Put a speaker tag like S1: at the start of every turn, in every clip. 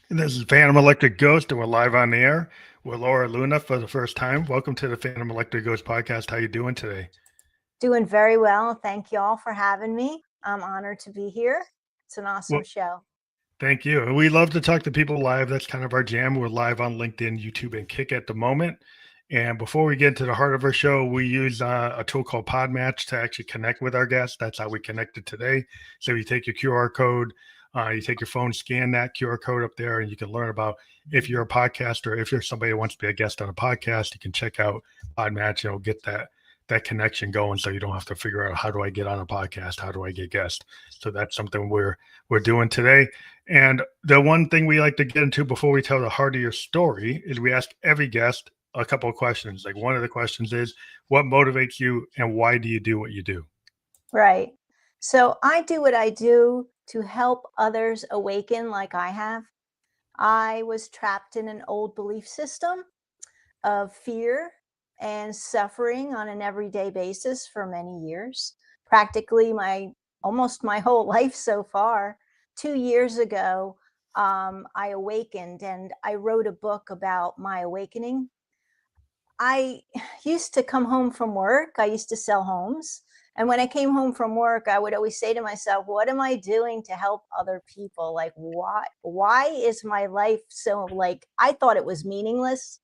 S1: This is Phantom Electric Ghost, and we're live on the air with Lara Luna for the first time. Welcome to the Phantom Electric Ghost podcast. How you doing today?
S2: Doing very well. Thank you all for having me. I'm honored to be here. It's an
S1: Well,
S2: awesome show.
S1: thank you. We love to talk to people live. That's kind of our jam. We're live on LinkedIn, YouTube, and Kick at the moment. And before we get into the heart of our show, we use a tool called Podmatch to actually connect with our guests. That's how we connected today. So you take your QR code, you take your phone, scan that QR code up there, and you can learn about if you're a podcaster, if you're somebody who wants to be a guest on a podcast, you can check out Podmatch and it'll get that connection going so you don't have to figure out how do I get on a podcast, how do I get guests. So that's something we're doing today. And the one thing we like to get into before we tell the heart of your story is we ask every guest a couple of questions. Like one of the questions is, what motivates you and why do you do what you do?
S2: Right. So I do what I do to help others awaken like I have. I was trapped in an old belief system of fear and suffering on an everyday basis for many years, practically my almost my whole life so far. 2 years ago, I awakened and I wrote a book about my awakening. I used to come home from work. I used to sell homes. And when I came home from work, I would always say to myself, what am I doing to help other people? Like, why is my life so like, I thought it was meaningless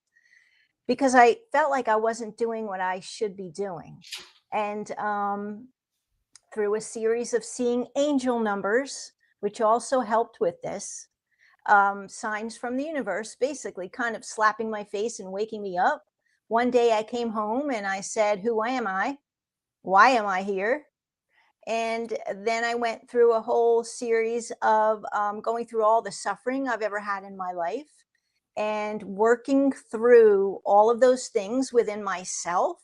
S2: because I felt like I wasn't doing what I should be doing. And through a series of seeing angel numbers, which also helped with this, signs from the universe, basically kind of slapping my face and waking me up. One day I came home and I said, who am I? Why am I here? And then I went through a whole series of going through all the suffering I've ever had in my life and working through all of those things within myself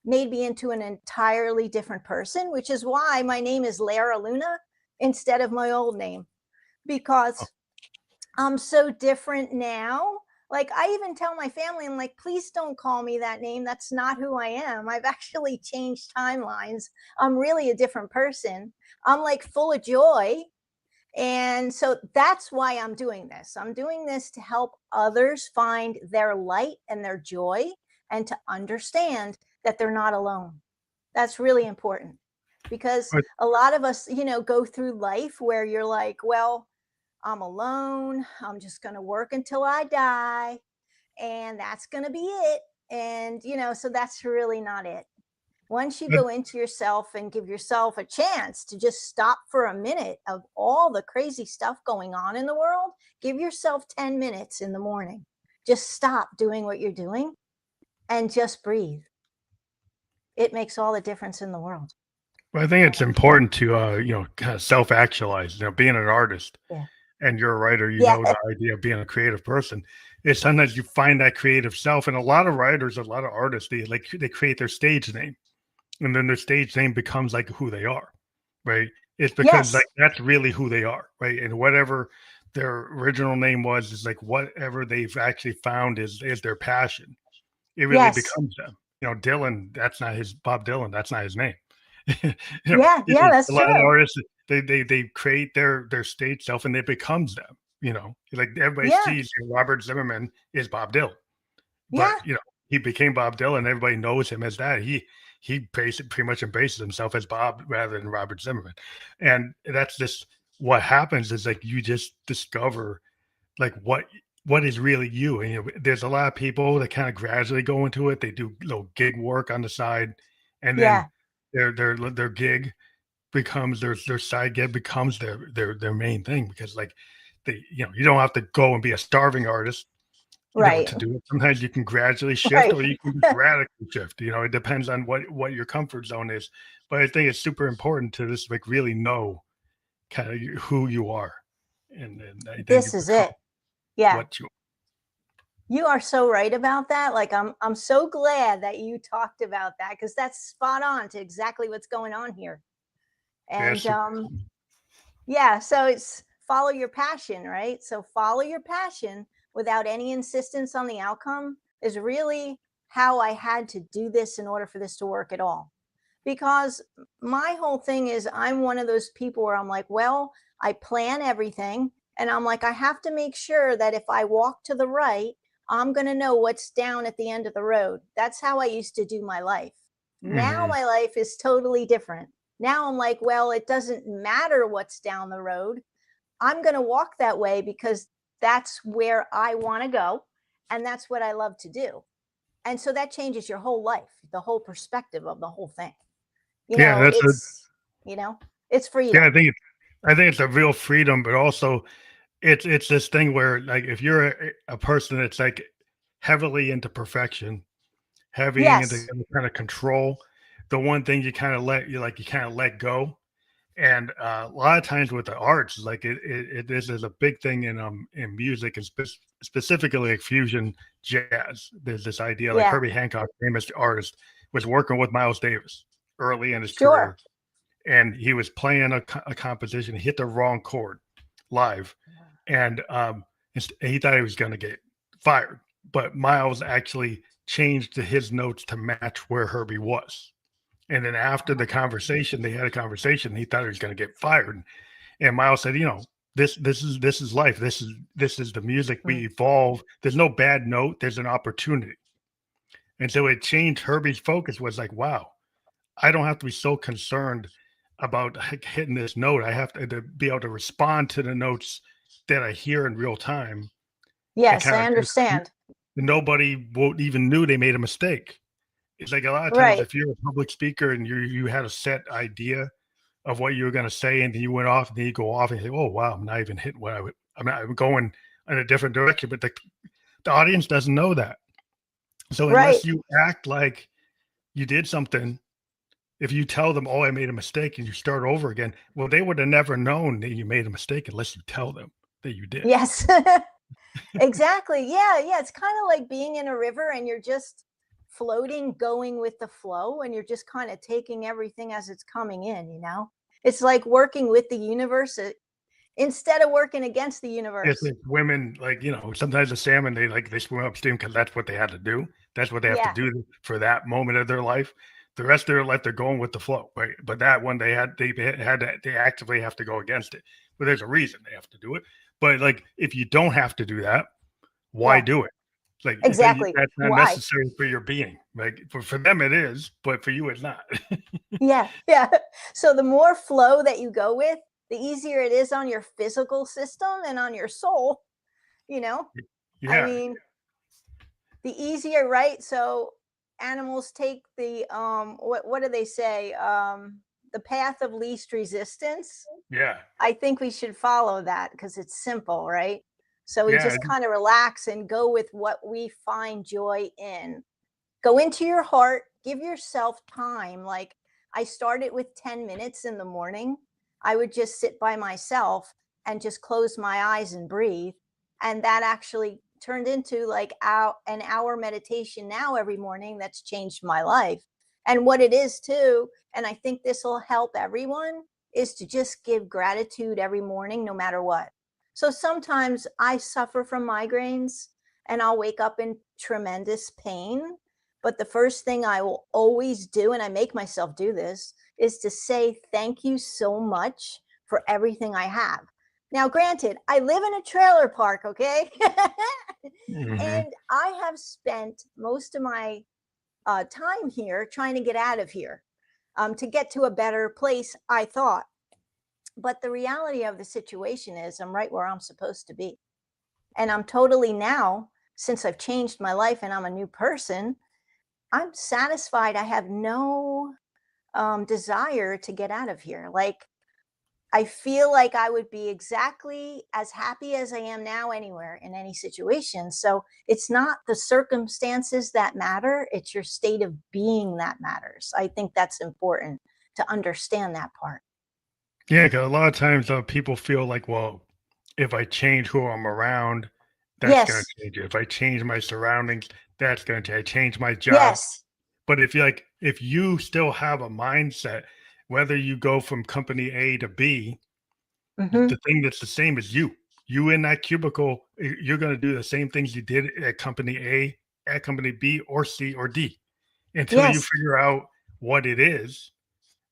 S2: made me into an entirely different person, which is why my name is Lara Luna instead of my old name, because I'm so different now. Like I even tell my family, I'm like, please don't call me that name. That's not who I am. I've actually changed timelines. I'm really a different person. I'm like full of joy. And so that's why I'm doing this. I'm doing this to help others find their light and their joy and to understand that they're not alone. That's really important because
S1: But
S2: a lot of us, go through life where you're like, well, I'm alone. I'm just going to work until I die. And that's going to be it. And, so that's really not it. Once you
S1: but
S2: go into yourself and give yourself a chance to just stop for a minute of all the crazy stuff going on in the world, give yourself 10 minutes in the morning. Just stop doing what you're doing and just breathe. It makes all the difference in the world.
S1: I think it's important to kind of self-actualize. Being an artist
S2: Yeah.
S1: and you're a writer,
S2: Yeah.
S1: the idea of being a creative person is sometimes you find that creative self. And a lot of writers, a lot of artists, they create their stage name, and then their stage name becomes like who they are, right? It's because like
S2: Yes.
S1: that's really who they are, right? And whatever their original name was is like whatever they've actually found is their passion. It really
S2: Yes.
S1: becomes them. Dylan, that's not his Bob Dylan, that's not his name.
S2: Yeah. Yeah. That's
S1: A lot of
S2: true.
S1: artists they create their stage self and it becomes them. Like everybody
S2: Yeah.
S1: sees Robert Zimmerman is Bob Dylan, but
S2: Yeah.
S1: he became Bob Dylan. Everybody knows him as that. He pretty much embraces himself as Bob rather than Robert Zimmerman, and that's just what happens is like you just discover like what is really you. And there's a lot of people that kind of gradually go into it. They do little gig work on the side, and then
S2: Yeah.
S1: their gig becomes their side gig becomes their main thing because like you don't have to go and be a starving artist
S2: Right.
S1: to do it. Sometimes you can gradually shift
S2: Right.
S1: or you can just radically shift. It depends on what your comfort zone is. But I think it's super important to just like really know kind of who you are. And then then you
S2: This is
S1: become
S2: it. Yeah.
S1: what you
S2: You are so right about that. Like I'm so glad that you talked about that because that's spot on to exactly what's going on here.
S1: are. Yeah,
S2: And
S1: super.
S2: yeah, so it's follow your passion, right? So follow your passion without any insistence on the outcome is really how I had to do this in order for this to work at all. Because my whole thing is I'm one of those people where I'm like, well, I plan everything And I'm like, I have to make sure that if I walk to the right, I'm going to know what's down at the end of the road. That's how I used to do my life. Now
S1: Hmm.
S2: my life is totally different. Now I'm like, well, it doesn't matter what's down the road. I'm going to walk that way because that's where I want to go. And that's what I love to do. And so that changes your whole life, the whole perspective of the whole thing. You
S1: Yeah,
S2: know,
S1: that's a
S2: it's, you know, it's
S1: yeah.
S2: freedom.
S1: I think it's a real freedom, but also it's this thing where like if you're a person that's like heavily into perfection, heavy into
S2: Yes,
S1: kind of control, the one thing you kind of let go. And a lot of times with the arts, like this is a big thing in music and specifically like fusion jazz. There's this idea like
S2: yeah,
S1: Herbie Hancock, famous artist, was working with Miles Davis early in his
S2: sure.
S1: career, and he was playing a composition, he hit the wrong chord live, and he thought he was going to get fired, but Miles actually changed his notes to match where Herbie was. And then after the conversation, they had a conversation. He thought he was going to get fired, and Miles said, this is life. This is the music. We
S2: Mm.
S1: evolve. There's no bad note. There's an opportunity. And so it changed Herbie's focus. Was like, wow, I don't have to be so concerned about hitting this note. I have to be able to respond to the notes that I hear in real time, and
S2: Yes,
S1: kind
S2: I
S1: of
S2: understand.
S1: nobody won't even knew they made a mistake. It's like a lot of times
S2: Right,
S1: if you're a public speaker and you had a set idea of what you were going to say, and then you went off, and then you go off and you say, "Oh wow, I'm not even hitting what I would. I'm going in a different direction." But the audience doesn't know that. So
S2: right.
S1: unless you act like you did something, if you tell them, "Oh, I made a mistake," and you start over again, well, they would have never known that you made a mistake unless you tell them that you did.
S2: Yes. Exactly. Yeah, yeah. It's kind of like being in a river and you're just floating, going with the flow, and you're just kind of taking everything as it's coming in, you know? It's like working with the universe instead of working against the universe.
S1: It's women, like, sometimes the salmon, they swim upstream because that's what they had to do. That's what they have to
S2: Yeah,
S1: do for that moment of their life. The rest of their life, they're going with the flow, right? But that one, they actively have to go against it. But there's a reason they have to do it. But like, if you don't have to do that, why
S2: yeah,
S1: do it? Like,
S2: exactly.
S1: that's not
S2: Why?
S1: necessary for your being. Like, for them, it is, but for you, it's not.
S2: Yeah, yeah. So the more flow that you go with, the easier it is on your physical system and on your soul, you know? I
S1: Yeah,
S2: mean, the easier, right? So animals take the what do they say? The path of least resistance.
S1: yeah,
S2: I think we should follow that because it's simple, right? So we
S1: yeah,
S2: just kind of relax and go with what we find joy in. Go into your heart, give yourself time. Like I started with 10 minutes in the morning. I would just sit by myself and just close my eyes and breathe. And that actually turned into like an hour meditation now every morning. That's changed my life. And what it is too, and I think this will help everyone, is to just give gratitude every morning, no matter what. So sometimes I suffer from migraines and I'll wake up in tremendous pain, but the first thing I will always do, and I make myself do this, is to say thank you so much for everything I have. Now, granted, I live in a trailer park, okay?
S1: hmm,
S2: And I have spent most of my time here trying to get out of here, to get to a better place, I thought. But the reality of the situation is, I'm right where I'm supposed to be. And I'm totally now, since I've changed my life and I'm a new person, I'm satisfied. I have no desire to get out of here. Like, I feel like I would be exactly as happy as I am now anywhere in any situation. So it's not the circumstances that matter, it's your state of being that matters. I think that's important to understand that part.
S1: yeah. Because a lot of times, people feel like, well, if I change who I'm around, that's going
S2: Yes,
S1: to change it. If I change my surroundings, that's going to change. Change my job.
S2: yes,
S1: But if you still have a mindset, whether you go from company A to B,
S2: hmm,
S1: the thing that's the same is you. You in that cubicle, you're going to do the same things you did at company A, at company B, or C, or D, until you
S2: yes,
S1: figure out what it is,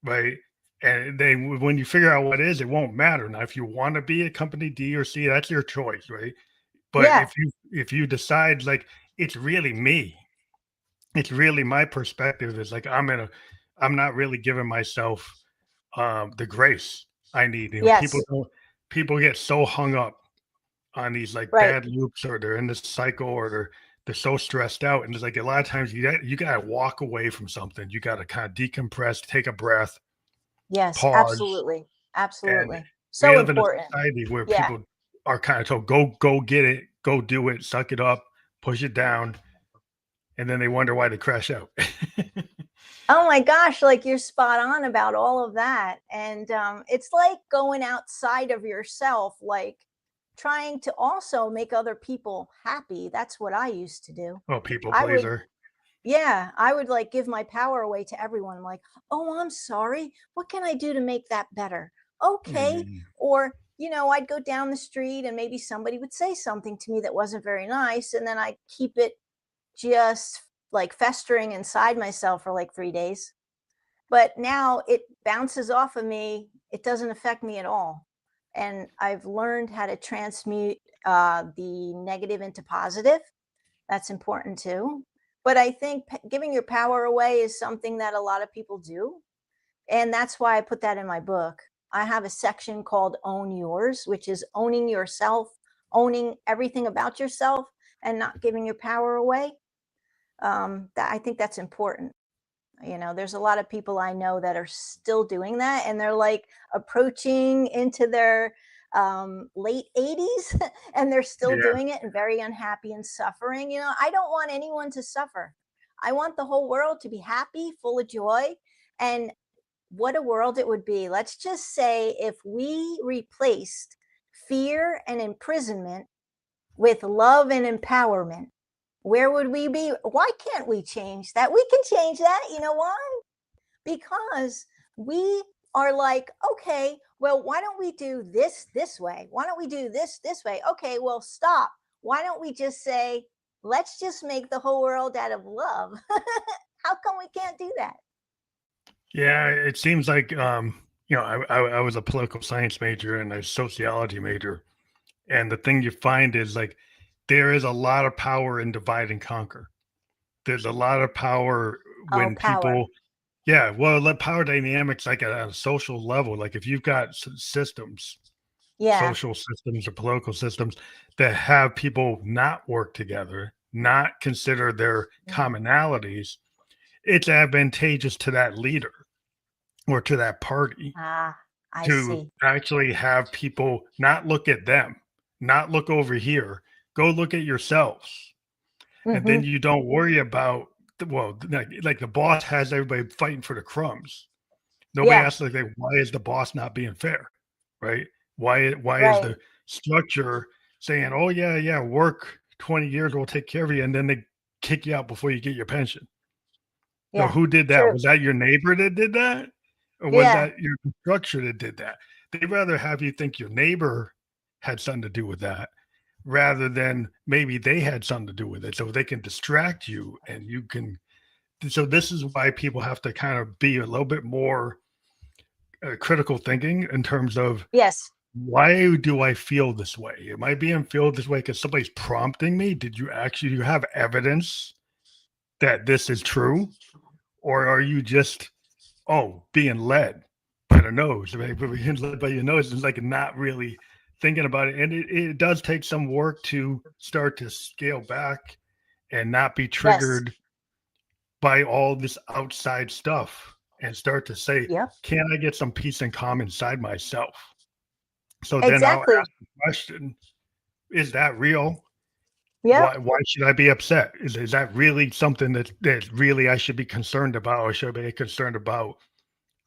S1: right? And then when you figure out what it is, it won't matter. Now, if you want to be a company D or C, that's your choice, right? But
S2: Yeah.
S1: if you decide like it's really me, it's really my perspective is like I'm not really giving myself the grace I need. You know,
S2: Yes.
S1: people get so hung up on these like
S2: Right.
S1: bad loops, or they're in this cycle, or they're so stressed out. And it's like a lot of times you gotta walk away from something. You gotta kind of decompress, take a breath,
S2: Yes.
S1: pause.
S2: Absolutely.
S1: And
S2: Absolutely.
S1: we
S2: So
S1: live in a
S2: important.
S1: society where
S2: Yeah.
S1: people are kind of told, go get it, go do it, suck it up, push it down, and then they wonder why they crash out.
S2: Oh my gosh, like you're spot on about all of that. And it's like going outside of yourself, like trying to also make other people happy. That's what I used to do.
S1: Oh, people
S2: I would,
S1: pleaser.
S2: yeah, I would like give my power away to everyone. I'm like, oh, I'm sorry. What can I do to make that better? Okay.
S1: Mm,
S2: Or, I'd go down the street and maybe somebody would say something to me that wasn't very nice. And then I'd keep it just like festering inside myself for like 3 days. But now it bounces off of me. It doesn't affect me at all. And I've learned how to transmute the negative into positive. That's important too. But I think giving your power away is something that a lot of people do. And that's why I put that in my book. I have a section called Own Yours, which is owning yourself, owning everything about yourself, and not giving your power away. That I think that's important. There's a lot of people I know that are still doing that, and they're like approaching into their late 80s and they're still
S1: yeah.
S2: doing it and very unhappy and suffering. I don't want anyone to suffer. I want the whole world to be happy, full of joy. And what a world it would be. Let's just say if we replaced fear and imprisonment with love and empowerment, where would we be? Why can't we change that? We can change that. You know why? Because we are like, okay, well, why don't we do this way? Why don't we do this way? Okay, well, stop. Why don't we just say, let's just make the whole world out of love? How come we can't do that?
S1: Yeah, it seems like I was a political science major and a sociology major, and the thing you find is like there is a lot of power in divide and conquer. There's a lot of power
S2: Oh,
S1: when
S2: power.
S1: people, yeah, well, the power dynamics like at a social level, like if you've got systems,
S2: Yeah.
S1: social systems or political systems that have people not work together, not consider their
S2: Yeah.
S1: commonalities, it's advantageous to that leader or to that party
S2: Ah, I
S1: to
S2: see.
S1: actually have people not look at them, not look over here, go look at yourselves. And
S2: Hmm.
S1: then you don't worry about, well, like the boss has everybody fighting for the crumbs. Nobody
S2: Yeah.
S1: asks like, why is the boss not being fair, right? Why is
S2: Right.
S1: the structure saying, oh yeah, work 20 years, we'll take care of you, and then they kick you out before you get your pension? No,
S2: Yeah.
S1: who did that?
S2: True.
S1: Was that your neighbor that did that? Or was
S2: Yeah.
S1: that your structure that did that? They'd rather have you think your neighbor had something to do with that rather than maybe they had something to do with it. So they can distract you and you can. So this is why people have to kind of be a little bit more critical thinking in terms of
S2: Yes.
S1: why do I feel this way? Am I being feel this way because somebody's prompting me? Do you have evidence that this is true? Or are you just being led by the nose? Right? But being led by your nose is like not really thinking about it. And it does take some work to start to scale back and not be
S2: Yes.
S1: triggered by all this outside stuff and start to say,
S2: Yep.
S1: can I get some peace and calm inside myself? So then I'll
S2: Exactly.
S1: ask the question, is that real?
S2: Yep.
S1: Why should I be upset? Is that really something that really I should be concerned about, or should I be concerned about?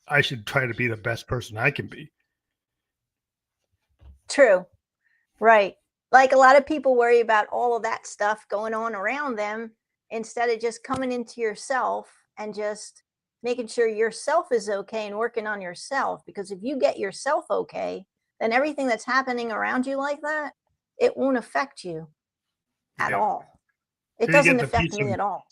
S1: I should try to be the best person I can be.
S2: True. Right. Like a lot of people worry about all of that stuff going on around them instead of just coming into yourself and just making sure yourself is okay and working on yourself. Because if you get yourself okay, then everything that's happening around you like that, it won't affect you at
S1: Yeah.
S2: all. It
S1: So you
S2: doesn't
S1: get the
S2: affect
S1: peace of,
S2: me at all.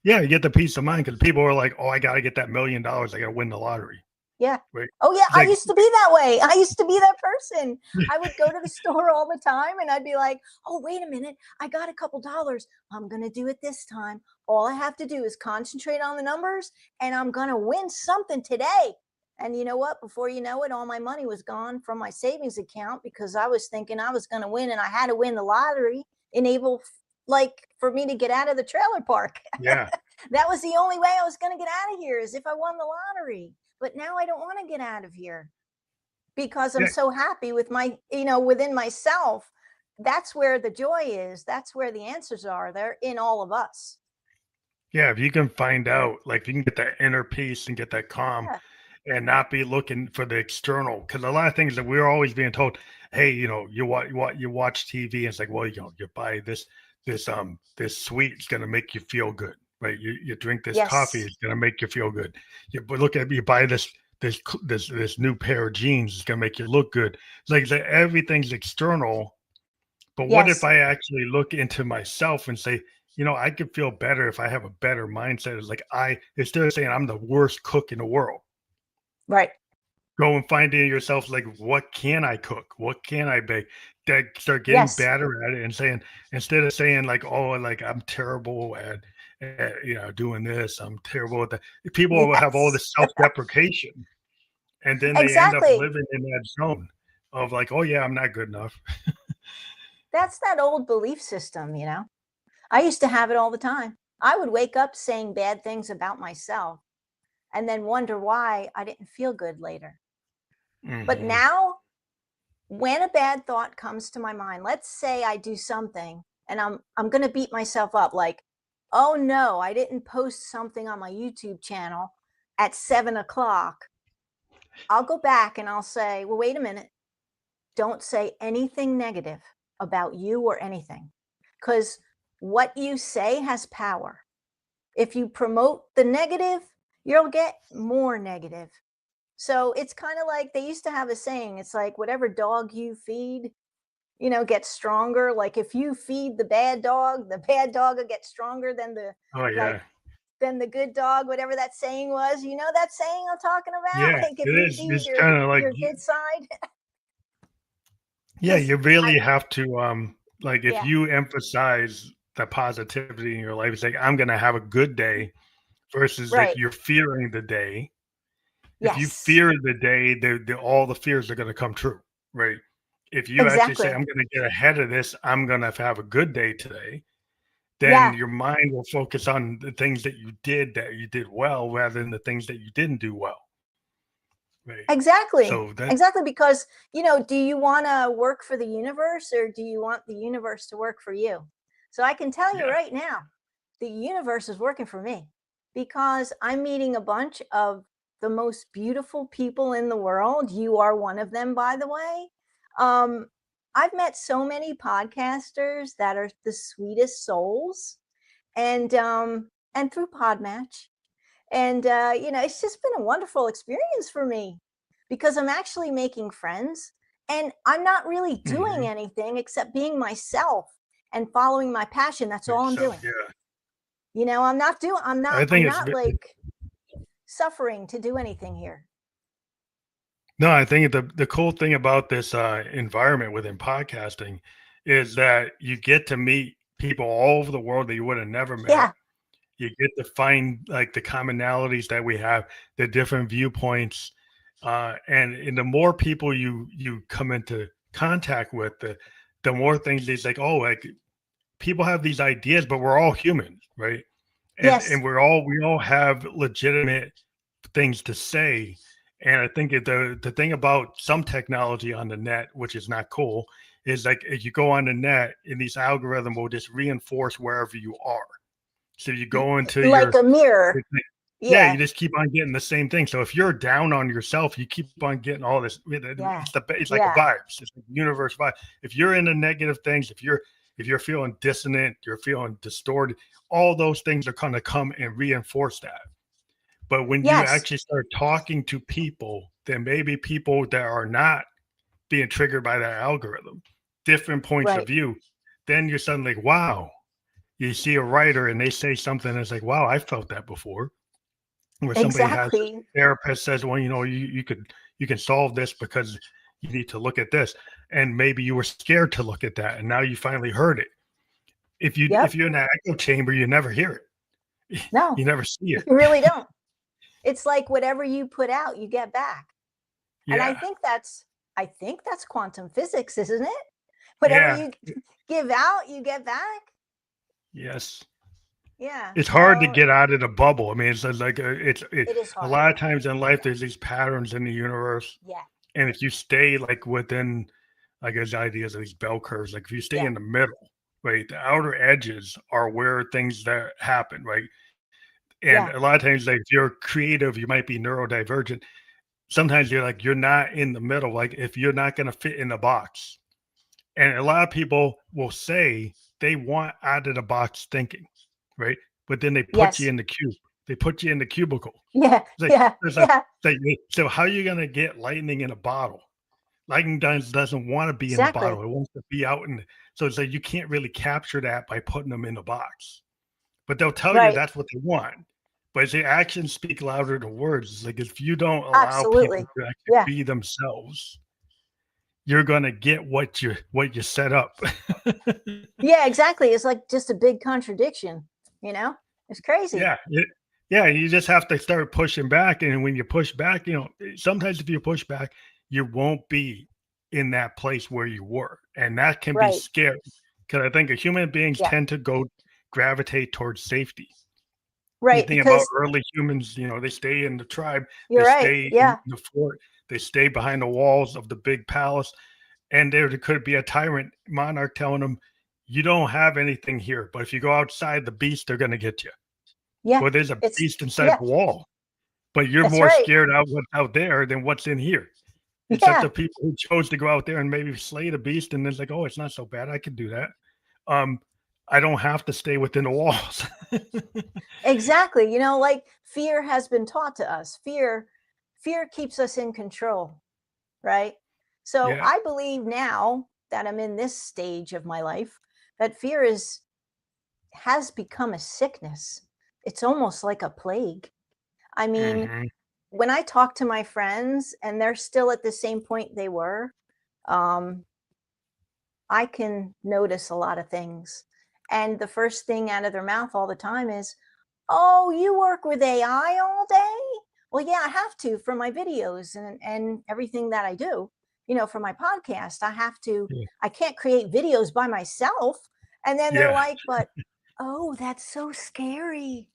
S1: yeah, you get the peace of mind because people are like, oh, I got to get that $1 million. I got to win the lottery.
S2: Yeah.
S1: right?
S2: Oh, yeah.
S1: It's
S2: I
S1: like,
S2: used to be that way. I used to be that person. I would go to the store all the time and I'd be like, oh, wait a minute. I got a couple dollars. I'm going to do it this time. All I have to do is concentrate on the numbers and I'm going to win something today. And you know what? Before you know it, all my money was gone from my savings account because I was thinking I was going to win and I had to win the lottery, enable like for me to get out of the trailer park.
S1: yeah,
S2: That was the only way I was going to get out of here, is if I won the lottery. But now I don't want to get out of here because I'm
S1: yeah,
S2: so happy with my, within myself. That's where the joy is. That's where the answers are. They're in all of us.
S1: yeah. If you can find out, like, if you can get that inner peace and get that calm,
S2: Yeah.
S1: and not be looking for the external, because a lot of things that we're always being told, hey, you watch TV, and it's like, well, you buy this sweet, it's going to make you feel good, right? You drink this coffee,
S2: Yes.
S1: it's going to make you feel good. You buy this new pair of jeans, it's going to make you look good. It's like everything's external. But what if
S2: Yes.
S1: I actually look into myself and say, I could feel better if I have a better mindset? It's like, instead of saying I'm the worst cook in the world,
S2: Right.
S1: go and finding yourself, like, what can I cook? What can I bake? That start getting
S2: Yes.
S1: better at it and saying, instead of saying like, oh, like I'm terrible at doing this, I'm terrible at that. People will have all
S2: Yes.
S1: this self-deprecation, and then they end up
S2: Exactly.
S1: living in that zone of like, oh yeah, I'm not good enough.
S2: That's that old belief system, I used to have it all the time. I would wake up saying bad things about myself and then wonder why I didn't feel good later. But
S1: Hmm.
S2: now, when a bad thought comes to my mind, let's say I do something and I'm going to beat myself up like, oh no, I didn't post something on my YouTube channel at 7 o'clock. I'll go back and I'll say, well, wait a minute. Don't say anything negative about you or anything, because what you say has power. If you promote the negative, you'll get more negative. So it's kind of like they used to have a saying, it's like whatever dog you feed, gets stronger. Like if you feed the bad dog will get stronger than the
S1: Oh
S2: like
S1: yeah,
S2: than the good dog, whatever that saying was. You know that saying I'm talking about?
S1: yeah.
S2: Like if
S1: It
S2: you
S1: is.
S2: feed
S1: It's
S2: your
S1: kind of like,
S2: your good side.
S1: yeah,
S2: Because
S1: you
S2: I
S1: really have to like, if
S2: yeah,
S1: you emphasize the positivity in your life, it's like, I'm gonna have a good day, versus like
S2: right.
S1: you're fearing the day. If you
S2: Yes,
S1: fear the day, all the fears are going to come true, right? If you actually say,
S2: exactly.
S1: I'm going to get ahead of this, I'm going to have a good day today, then
S2: Yeah,
S1: your mind will focus on the things that you did well, rather than the things that you didn't do well, right?
S2: exactly.
S1: So that,
S2: Exactly. Because, do you want to work for the universe or do you want the universe to work for you? So I can tell you
S1: yeah.
S2: right now, the universe is working for me because I'm meeting a bunch of the most beautiful people in the world. You are one of them, by the way. Um, I've met so many podcasters that are the sweetest souls, and through Podmatch. And it's just been a wonderful experience for me because I'm actually making friends and I'm not really doing
S1: Hmm.
S2: anything except being myself and following my passion. That's all I'm
S1: Yourself,
S2: doing.
S1: yeah.
S2: I'm not doing I'm not
S1: I
S2: I'm
S1: think it's
S2: not like suffering to do anything here.
S1: no. I think the cool thing about this environment within podcasting is that you get to meet people all over the world that you would have never met.
S2: Yeah.
S1: You get to find like the commonalities that we have, the different viewpoints, and the more people you come into contact with, the more things it's like, oh, like, people have these ideas, but we're all humans, right? And
S2: Yes.
S1: we all have legitimate things to say. And I think the thing about some technology on the net, which is not cool, is like, if you go on the net, and these algorithm will just reinforce wherever you are. So you go into
S2: Like a mirror.
S1: yeah, you
S2: Yeah.
S1: just keep on getting the same thing. So if you're down on yourself, you keep on getting all this.
S2: Yeah.
S1: It's like a
S2: Yeah.
S1: vibes. It's like universe vibe. If you're into negative things, if you're feeling dissonant, you're feeling distorted, all those things are going to come and reinforce that. But when you
S2: Yes.
S1: actually start talking to people, then maybe people that are not being triggered by that algorithm, different points of
S2: Right.
S1: view, then you're suddenly like, wow. You see a writer and they say something, and it's like, wow, I felt that before. where somebody has a
S2: Exactly.
S1: therapist says, well, you can solve this because you need to look at this. And maybe you were scared to look at that. And now you finally heard it. If
S2: Yep.
S1: you're in that echo chamber, you never hear it.
S2: No,
S1: You never see it.
S2: you really don't. It's like whatever you put out, you get back. And
S1: Yeah.
S2: I think that's quantum physics, isn't it? Whatever
S1: Yeah.
S2: you give out, you get back.
S1: Yes.
S2: Yeah.
S1: It's hard to
S2: No,
S1: get out of the bubble. I mean, it's like
S2: it is
S1: a
S2: hard.
S1: lot of times in life, there's these patterns in the universe.
S2: Yeah.
S1: And if you stay like within, I guess, ideas of these bell curves, like if you stay
S2: Yeah.
S1: in the middle, right, the outer edges are where things that happen, right? And
S2: Yeah.
S1: a lot of times, like if you're creative, you might be neurodivergent. Sometimes you're not in the middle. Like if you're not going to fit in the box, and a lot of people will say they want out of the box thinking, right? But then they put you
S2: Yes.
S1: in the cube. They put you in the cubicle.
S2: Yeah.
S1: It's like,
S2: Yeah.
S1: it's like,
S2: Yeah.
S1: it's like, so how are you going to get lightning in a bottle? Lightning doesn't want to be in the
S2: Exactly.
S1: bottle. It wants to be out in. So it's like you can't really capture that by putting them in a box. But they'll tell you
S2: Right.
S1: that's what they want. But the actions speak louder than words. It's like if you don't allow people
S2: Absolutely.
S1: to actually
S2: Yeah.
S1: be themselves, you're gonna get what you set up.
S2: Yeah, exactly. It's like just a big contradiction, you know? It's crazy.
S1: Yeah, you just have to start pushing back. And when you push back, sometimes if you push back, you won't be in that place where you were. And that can be
S2: Right.
S1: scary because I think human beings
S2: Yeah.
S1: tend to gravitate towards safety. You
S2: Right.
S1: think about
S2: Because
S1: early humans, they stay in the tribe, they
S2: you're right.
S1: stay in
S2: Yeah.
S1: the fort, they stay behind the walls of the big palace. And there could be a tyrant monarch telling them, you don't have anything here. But if you go outside, the beasts are going to get you.
S2: Yeah.
S1: Well, there's a
S2: It's,
S1: beast inside
S2: yeah,
S1: the wall, but you're
S2: that's
S1: more
S2: right.
S1: scared out what's out there than what's in here. It's up
S2: Yeah.
S1: to people who chose to go out there and maybe slay the beast. And it's like, oh, it's not so bad. I can do that. I don't have to stay within the walls.
S2: Exactly. You know, like fear has been taught to us. Fear keeps us in control, right? So
S1: Yeah.
S2: I believe now that I'm in this stage of my life that fear has become a sickness. It's almost like a plague. I mean,
S1: Hmm.
S2: when I talk to my friends and they're still at the same point they were, um, I can notice a lot of things. And the first thing out of their mouth all the time is, "Oh, you work with AI all day?" Well, yeah, I have to for my videos and everything that I do. You know, for my podcast,
S1: Yeah.
S2: I can't create videos by myself. And then they're
S1: Yeah.
S2: like, "But oh, that's so scary.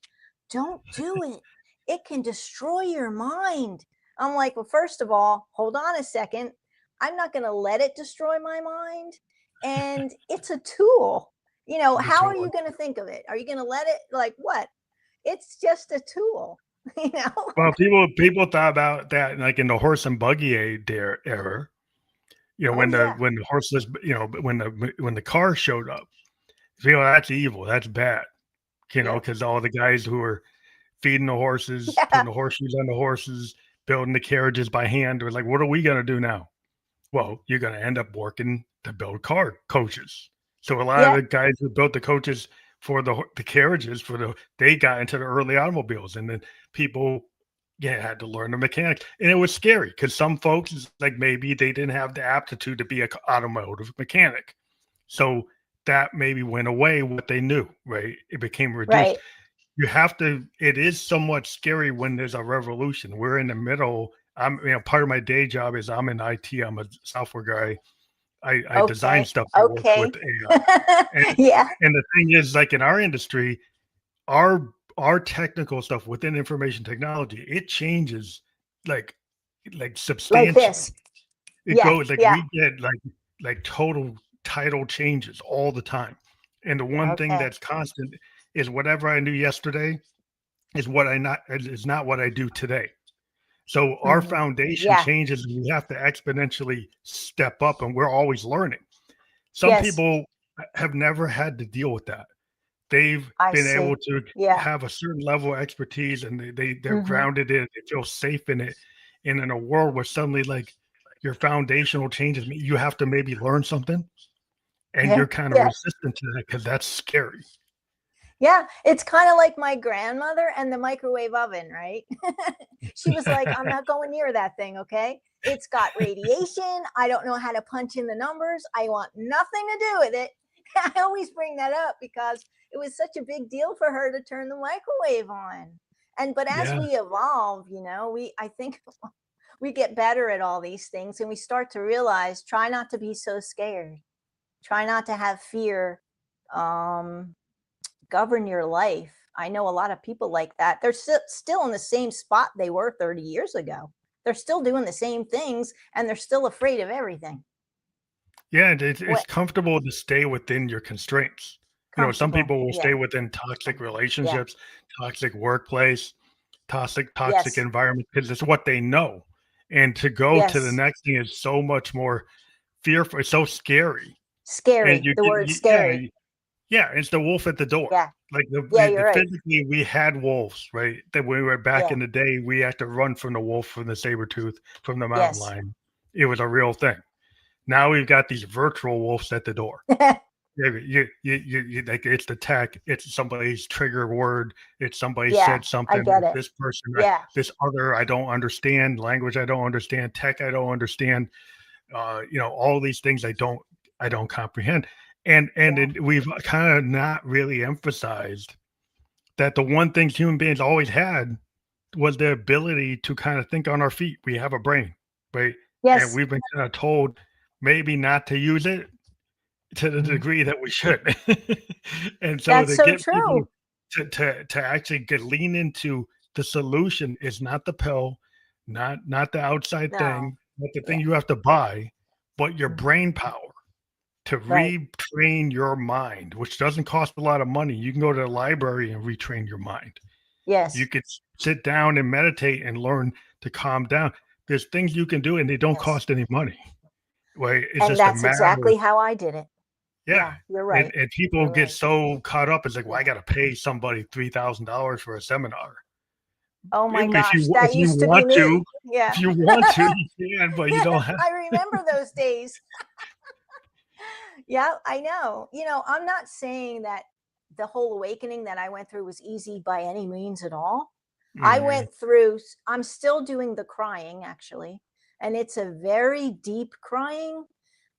S2: Don't do it. It can destroy your mind." I'm like, "Well, first of all, hold on a second. I'm not going to let it destroy my mind. And it's a tool. You know,
S1: The
S2: how are
S1: tool.
S2: you going to think of it? Are you going to let it like what? It's just a tool, you know?
S1: Well, people thought about that like in the horse and buggy era.
S2: Oh, yeah.
S1: When the horseless, when the car showed up, that's evil, that's bad,
S2: Yep.
S1: because all the guys who were feeding the horses, putting
S2: Yeah.
S1: the horseshoes on the horses, building the carriages by hand, were like, what are we gonna do now? Well, you're gonna end up working to build car coaches. So a lot of
S2: Yeah.
S1: the guys who built the coaches for the carriages they got into the early automobiles, and then people had to learn the mechanics, and it was scary because some folks like maybe they didn't have the aptitude to be an automotive mechanic, so that maybe went away what they knew. Right, it became reduced.
S2: Right.
S1: It is somewhat scary when there's a revolution. We're in the middle. Part of my day job is I'm in IT. I'm a software guy. I design
S2: Okay.
S1: stuff that works with
S2: Okay.
S1: AI. And
S2: Yeah.
S1: and the thing is, like in our industry, our technical stuff within information technology, it changes like
S2: Like
S1: substantially.
S2: this.
S1: It
S2: Yeah.
S1: goes like
S2: Yeah.
S1: we get like total title changes all the time. And the one thing
S2: Okay.
S1: that's constant is whatever I knew yesterday is not what I do today. So our
S2: Mhm.
S1: foundation
S2: Yeah.
S1: changes and we have to exponentially step up, and we're always learning. Some
S2: Yes.
S1: people have never had to deal with that. They've
S2: I
S1: been able
S2: see.
S1: to
S2: Yeah.
S1: have a certain level of expertise, and they're
S2: Mhm.
S1: grounded in it. They feel safe in it. And in a world where suddenly like your foundational changes, you have to maybe learn something, and
S2: Yeah.
S1: you're kind of
S2: Yeah.
S1: resistant to that because that's scary.
S2: Yeah, it's kind of like my grandmother and the microwave oven, right? She was like, I'm not going near that thing, okay? It's got radiation. I don't know how to punch in the numbers. I want nothing to do with it. I always bring that up because it was such a big deal for her to turn the microwave on. And but as
S1: Yeah.
S2: we evolve, I think we get better at all these things and we start to realize try not to be so scared. Try not to have fear. Um, Govern your life. I know a lot of people like that. They're still in the same spot they were 30 years ago. They're still doing the same things and they're still afraid of everything.
S1: Yeah, it's
S2: What
S1: comfortable to stay within your constraints. Some
S2: comfortable?
S1: people will stay
S2: Yeah.
S1: within toxic
S2: Yeah.
S1: relationships, toxic workplace, toxic
S2: Yes.
S1: environment because it's what they know. And to go to the
S2: Yes.
S1: next thing is so much more fearful. It's so scary. And
S2: Scary. The word
S1: yeah,
S2: scary.
S1: yeah, it's the wolf at the door.
S2: Yeah.
S1: Like
S2: Yeah, you're right.
S1: physically, we had wolves, right? That when we were back
S2: Yeah.
S1: in the day, we had to run from the wolf, from the saber tooth, from the mountain
S2: Yes.
S1: lion. It was a real thing. Now we've got these virtual wolves at the door. Like it's the tech, it's somebody's trigger word, it's somebody
S2: Yeah,
S1: said
S2: I
S1: something,
S2: get
S1: it's
S2: it.
S1: this person,
S2: Yeah.
S1: this other I don't understand, language I don't understand, tech I don't understand, all these things I don't comprehend.
S2: Yeah.
S1: We've kind of not really emphasized that the one thing human beings always had was the ability to kind of think on our feet. We have a brain, right? And
S2: Yes.
S1: we've been kind of told maybe not to use it to the
S2: Mhm.
S1: degree that we should. And so
S2: That's
S1: to
S2: so
S1: get people
S2: true.
S1: to actually lean into the solution is not the pill, not the outside
S2: No.
S1: thing, not the thing
S2: Yeah.
S1: you have to buy, but your
S2: Mhm.
S1: brain power to
S2: Right.
S1: retrain your mind, which doesn't cost a lot of money. You can go to the library and retrain your mind. You
S2: Yes.
S1: could sit down and meditate and learn to calm down. There's things you can do and they don't
S2: Yes.
S1: cost any money. Right? It's
S2: And
S1: just a
S2: that's
S1: matter.
S2: exactly how I did it.
S1: Yeah,
S2: Yeah, you're
S1: and
S2: right.
S1: people
S2: You're
S1: get
S2: right.
S1: so caught up, it's like, "Well, I
S2: Yeah.
S1: gotta pay somebody $3,000 for a seminar."
S2: Oh my gosh,
S1: If
S2: that
S1: you
S2: used to be
S1: want to,
S2: me. Yeah.
S1: you can, but you don't have.
S2: I remember those days. Yeah, I know. I'm not saying that the whole awakening that I went through was easy by any means at all.
S1: Mhm,
S2: I'm still doing the crying actually, and it's a very deep crying,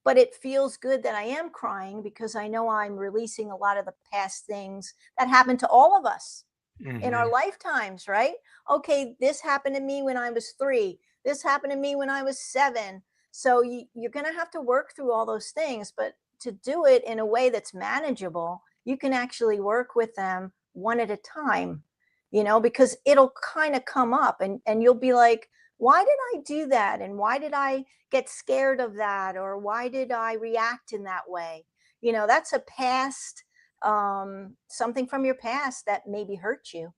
S2: but it feels good that I am crying because I know I'm releasing a lot of the past things that happened to all of us in our
S1: mhm,
S2: lifetimes, right? Okay, this happened to me when I was 3. This happened to me when I was 7. So you're going to have to work through all those things, but to do it in a way that's manageable, you can actually work with them one at a time, because it'll kind of come up and you'll be like, why did I do that? And why did I get scared of that? Or why did I react in that way? That's a past, something from your past that maybe hurt you.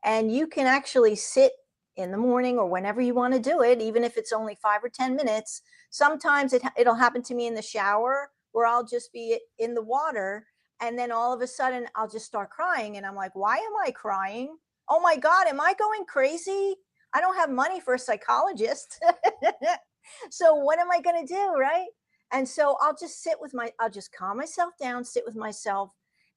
S2: And you can actually sit in the morning or whenever you want to do it, even if it's only 5 or 10 minutes. Sometimes it'll happen to me in the shower where I'll just be in the water. And then all of a sudden I'll just start crying. And I'm like, why am I crying? Oh my God, am I going crazy? I don't have money for a psychologist. So what am I going to do? Right. And so I'll just calm myself down, sit with myself,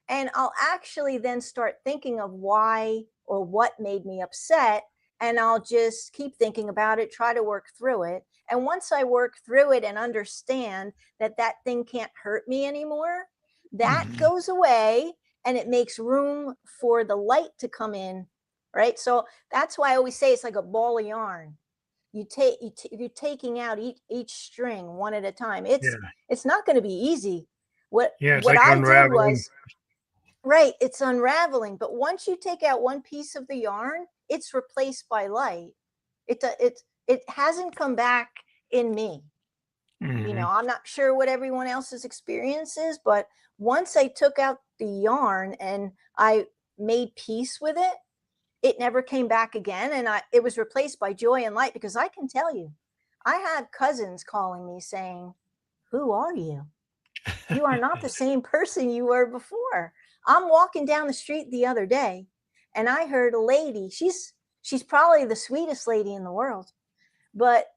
S2: and I'll actually then start thinking of why or what made me upset. And I'll just keep thinking about it, try to work through it. And once I work through it and understand that that thing can't hurt me anymore, that
S1: mhm.
S2: goes away and it makes room for the light to come in. Right. So that's why I always say it's like a ball of yarn. You're taking out each string one at a time.
S1: Yeah,
S2: It's not going to be easy. what
S1: yeah, it's
S2: what
S1: like
S2: I did
S1: unraveling.
S2: was, right, it's unraveling, but once you take out one piece of the yarn, it's replaced by light. It hasn't come back in me.
S1: Mhm,
S2: I'm not sure what everyone else's experience is, but once I took out the yarn and I made peace with it, it never came back again, and it was replaced by joy and light. Because I can tell you, I have cousins calling me saying, "Who are you? You are not the same person you were before." I'm walking down the street the other day and I heard a lady. She's probably the sweetest lady in the world, but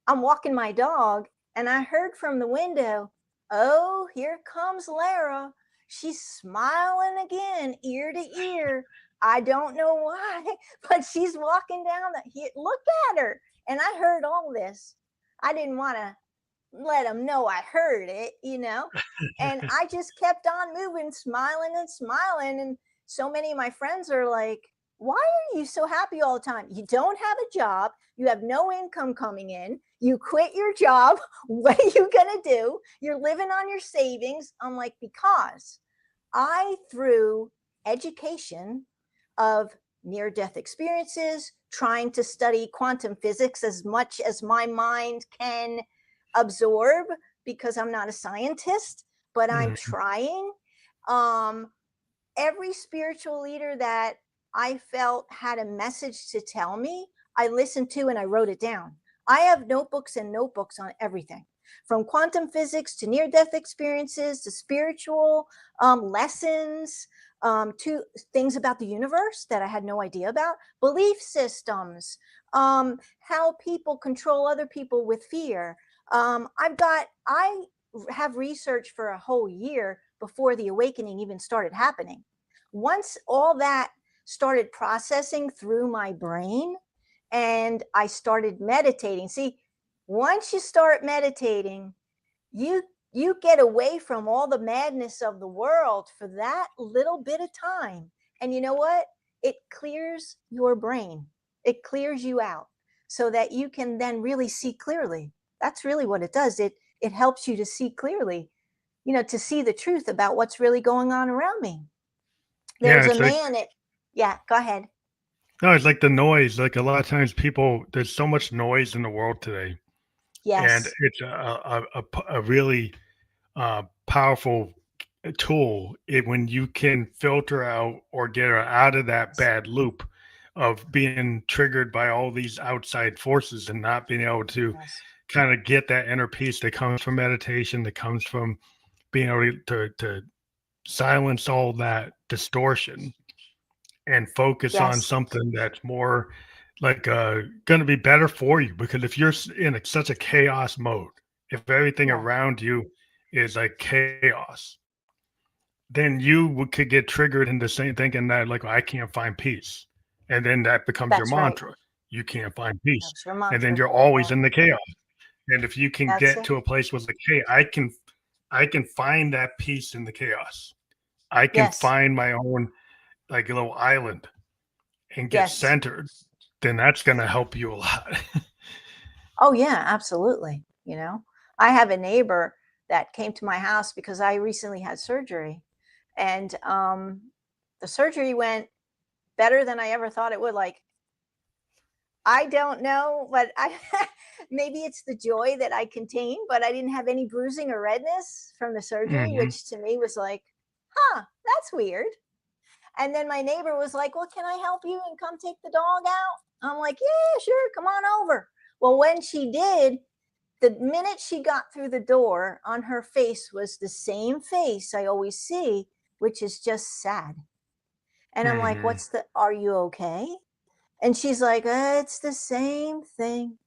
S2: I'm walking my dog and I heard from the window, "Oh, here comes Lara. she's smiling again, ear to ear. I don't know why, but she's walking down look at her. And I heard all this. I didn't want to let them know I heard it, and I just kept on moving, smiling and smiling. And so many of my friends are like, why are you so happy all the time? You don't have a job. You have no income coming in. You quit your job. What are you going to do? You're living on your savings. I'm like, because I, through education of near-death experiences, trying to study quantum physics as much as my mind can absorb, because I'm not a scientist, but I'm trying. Every spiritual leader that I felt had a message to tell me, I listened to and I wrote it down. I have notebooks and notebooks on everything, from quantum physics to near-death experiences to spiritual lessons, to things about the universe that I had no idea about, belief systems, how people control other people with fear. I have researched for a whole year before the awakening even started happening. Once all that started processing through my brain and I started meditating. See, once you start meditating, you get away from all the madness of the world for that little bit of time. And you know what? It clears your brain. It clears you out so that you can then really see clearly. That's really what it does. It helps you to see clearly, to see the truth about what's really going on around me.
S1: Yeah,
S2: There's a
S1: it's like
S2: man yeah, go ahead.
S1: no, it's like the noise. Like a lot of times, there's so much noise in the world today, and
S2: Yes.
S1: it's a really powerful tool when you can filter out or get her out of that bad loop of being triggered by all these outside forces and not being able to
S2: Yes.
S1: kind of get that inner peace that comes from meditation, that comes from being able to silence all that distortion and focus on
S2: Yes.
S1: something that's more like going to be better for you. Because if you're in such a chaos mode, if everything
S2: Yeah.
S1: around you is like chaos, then you could get triggered into saying thinking that like I can't find peace, and then that becomes your
S2: That's right.
S1: mantra. You can't find peace,
S2: That's your
S1: and then
S2: mantra.
S1: you're always
S2: Yeah.
S1: in the chaos. And if you can
S2: That's
S1: get
S2: it.
S1: to a place where like, hey, I can find that peace in the chaos. I can
S2: Yes.
S1: find my own like a little island and get
S2: Yes.
S1: centered, then that's going to help you a lot.
S2: Oh yeah, absolutely. I have a neighbor that came to my house because I recently had surgery, and the surgery went better than I ever thought it would. Like, I don't know, but I maybe it's the joy that I contain, but I didn't have any bruising or redness from the surgery,
S1: Hmm.
S2: which to me was like, huh, that's weird. And then my neighbor was like, well, can I help you and come take the dog out? I'm like, yeah, sure, come on over. Well, when she did, the minute she got through the door, on her face was the same face I always see, which is just sad. And I'm like,
S1: Hmm.
S2: are you okay? And she's like, it's the same thing.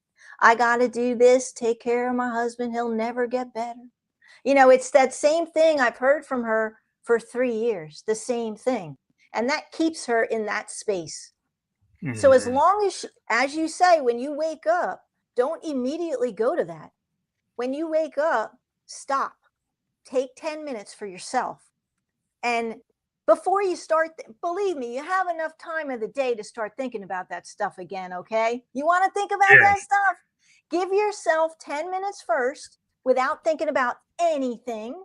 S2: I got to do this, take care of my husband. He'll never get better. It's that same thing I've heard from her for 3 years, the same thing. And that keeps her in that space. So as
S1: Hmm.
S2: long as you say, when you wake up, don't immediately go to that. When you wake up, stop, take 10 minutes for yourself. And before you start, believe me, you have enough time of the day to start thinking about that stuff again, okay? You want to think about
S1: Yeah.
S2: that stuff? Give yourself 10 minutes first without thinking about anything.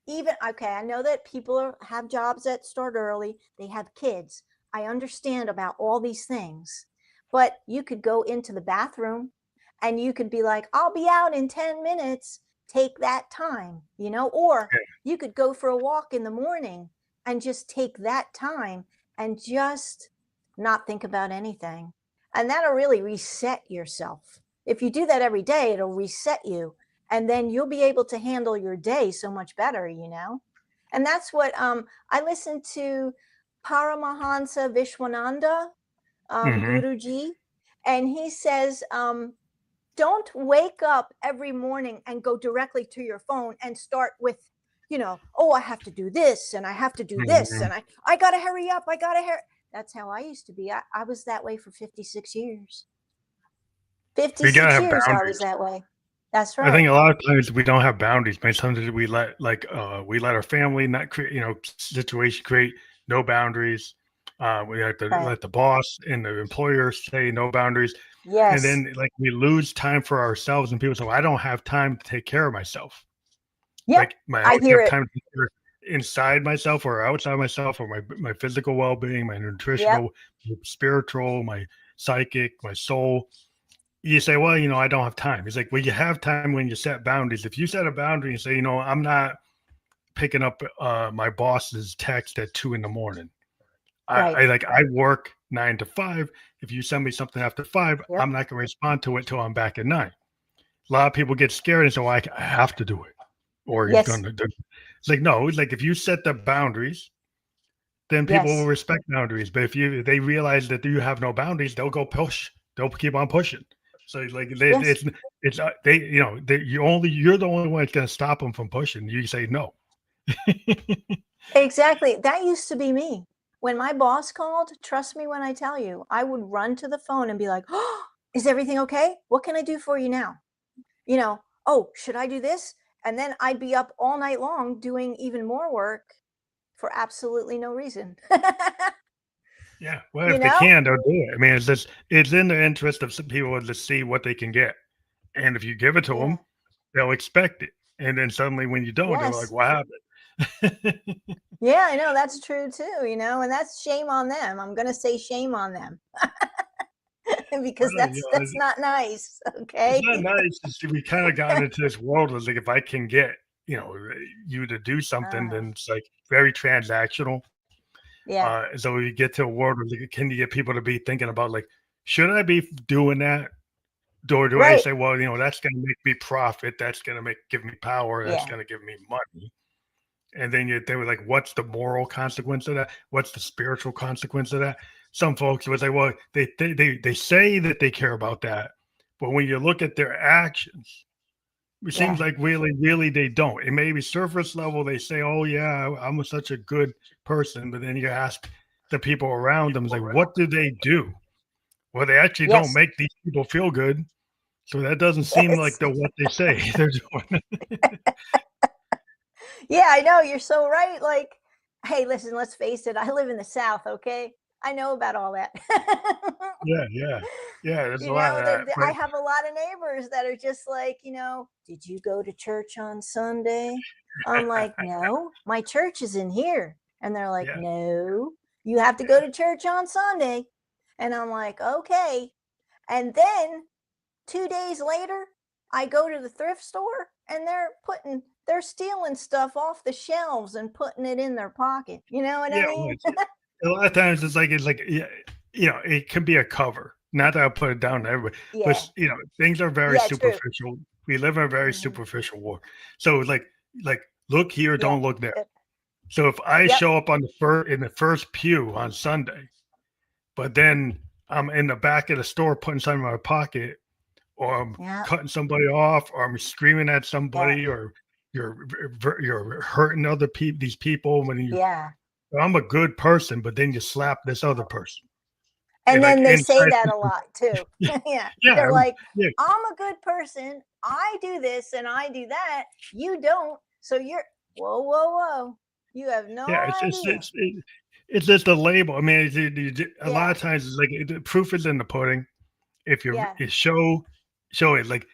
S2: Even, okay, I know that people have jobs that start early, they have kids. I understand about all these things, but you could go into the bathroom and you could be like, I'll be out in 10 minutes. Take that time, or you could go for a walk in the morning and just take that time and just not think about anything. And that'll really reset yourself. If you do that every day, it'll reset you, and then you'll be able to handle your day so much better. And that's what I listened to Paramahansa Vishwananda,
S1: Hmm.
S2: Guruji, and he says, don't wake up every morning and go directly to your phone and start with oh, I have to do this and I have to do this and I got to hurry up. I got to hurry. That's how I used to be. I was that way for 56 years.
S1: We gotta
S2: 56
S1: have
S2: years I was
S1: boundaries.
S2: that way. That's
S1: I
S2: right.
S1: think a lot of times we don't have boundaries. But sometimes we let we let our family not create situation create no boundaries. We have to
S2: Right.
S1: let the boss and the employer say no boundaries, and
S2: Yes.
S1: then like we lose time for ourselves. And people say, well, "I don't have time to take care of myself."
S2: Yep.
S1: Like I
S2: I
S1: always
S2: hear
S1: have
S2: it.
S1: time to take care inside myself or outside myself, or my physical well being, my
S2: Yep.
S1: nutritional, spiritual, my psychic, my soul. You say, well, I don't have time. It's like, well, you have time when you set boundaries. If you set a boundary and say, I'm not picking up my boss's text at 2 a.m.
S2: Right.
S1: I work 9 to 5. If you send me something after 5,
S2: Yep.
S1: I'm not going to respond to it till I'm back at 9. A lot of people get scared and say, well, I have to do it. Or you're
S2: Yes.
S1: going to. It's like, no, it's like if you set the boundaries, then people will
S2: Yes.
S1: respect boundaries. But if they realize that you have no boundaries, they'll go push. They'll keep on pushing. So like
S2: Yes.
S1: it's you're the only one that's going to stop them from pushing. You say no.
S2: Exactly. That used to be me. When my boss called, trust me when I tell you, I would run to the phone and be like, oh, is everything okay? What can I do for you now? Oh, should I do this? And then I'd be up all night long doing even more work for absolutely no reason.
S1: Yeah. Well,
S2: you
S1: if they
S2: know?
S1: can, they'll do it. I mean, it's in the interest of some people to see what they can get, and if you give it to
S2: Yeah.
S1: them, they'll expect it, and then suddenly when you don't, they're like,
S2: Yes.
S1: "What happened?"
S2: Yeah, I know that's true too, and that's shame on them. I'm going to say shame on them because
S1: Well,
S2: that's not nice,
S1: it's
S2: okay?
S1: not nice. We kind of got into this world of like, if I can get you to do something,
S2: uh,
S1: then it's like very transactional.
S2: yeah.
S1: So we get to a world where like, can you get people to be thinking about like, should I be doing that? Or do I
S2: Right.
S1: say, well, that's going to make me profit. That's going to give me power. That's
S2: Yeah.
S1: going to give me money. And then they were like, what's the moral consequence of that? What's the spiritual consequence of that? Some folks would say, well, they say that they care about that, but when you look at their actions, it seems
S2: Yeah.
S1: like really, really they don't. It may be surface level. They say, oh yeah, I'm such a good person, but then you ask the people around them, like, what do they do? Well, they actually don't
S2: Yes.
S1: make these people feel good. So that doesn't seem like
S2: Yes.
S1: the what they say they're doing.
S2: Yeah, I know, you're so right, like, hey, listen, let's face it, I live in the South, okay? I know about all that.
S1: Yeah, yeah. Yeah, there's a lot of that, but
S2: I have a lot of neighbors that are just like, "Did you go to church on Sunday?" I'm like, "No, my church is in here." And they're like,
S1: yeah,
S2: "No, you have to go
S1: yeah,
S2: to church on Sunday." And I'm like, "Okay." And then 2 days later, I go to the thrift store and they're stealing stuff off the shelves and putting it in their pocket. You know what I
S1: yeah, well,
S2: mean?
S1: a lot of times it's like, yeah, it can be a cover. Not that I put it down to everybody,
S2: Yeah.
S1: but things are very
S2: Yeah, true.
S1: superficial. We live in a very
S2: Mhm.
S1: superficial world. So like look here,
S2: Yeah.
S1: don't look there.
S2: Yep.
S1: So if I
S2: Yep.
S1: show up on in the first pew on Sunday, but then I'm in the back of the store putting something in my pocket, or I'm
S2: Yep.
S1: cutting somebody off, or I'm screaming at
S2: Yep.
S1: somebody, or you're hurting other people, these people.
S2: Yeah.
S1: I'm a good person, but then you slap this other person, and
S2: And
S1: like
S2: then they say
S1: inside,
S2: that a lot too. Yeah.
S1: yeah,
S2: They're like,
S1: yeah,
S2: "I'm a good person. I do this and I do that. You don't. So you're whoa, whoa, whoa. You have no
S1: yeah.
S2: idea."
S1: It's just a label. I mean, a lot
S2: Yeah.
S1: of times it's like the proof is in the pudding. If
S2: Yeah.
S1: you show it, like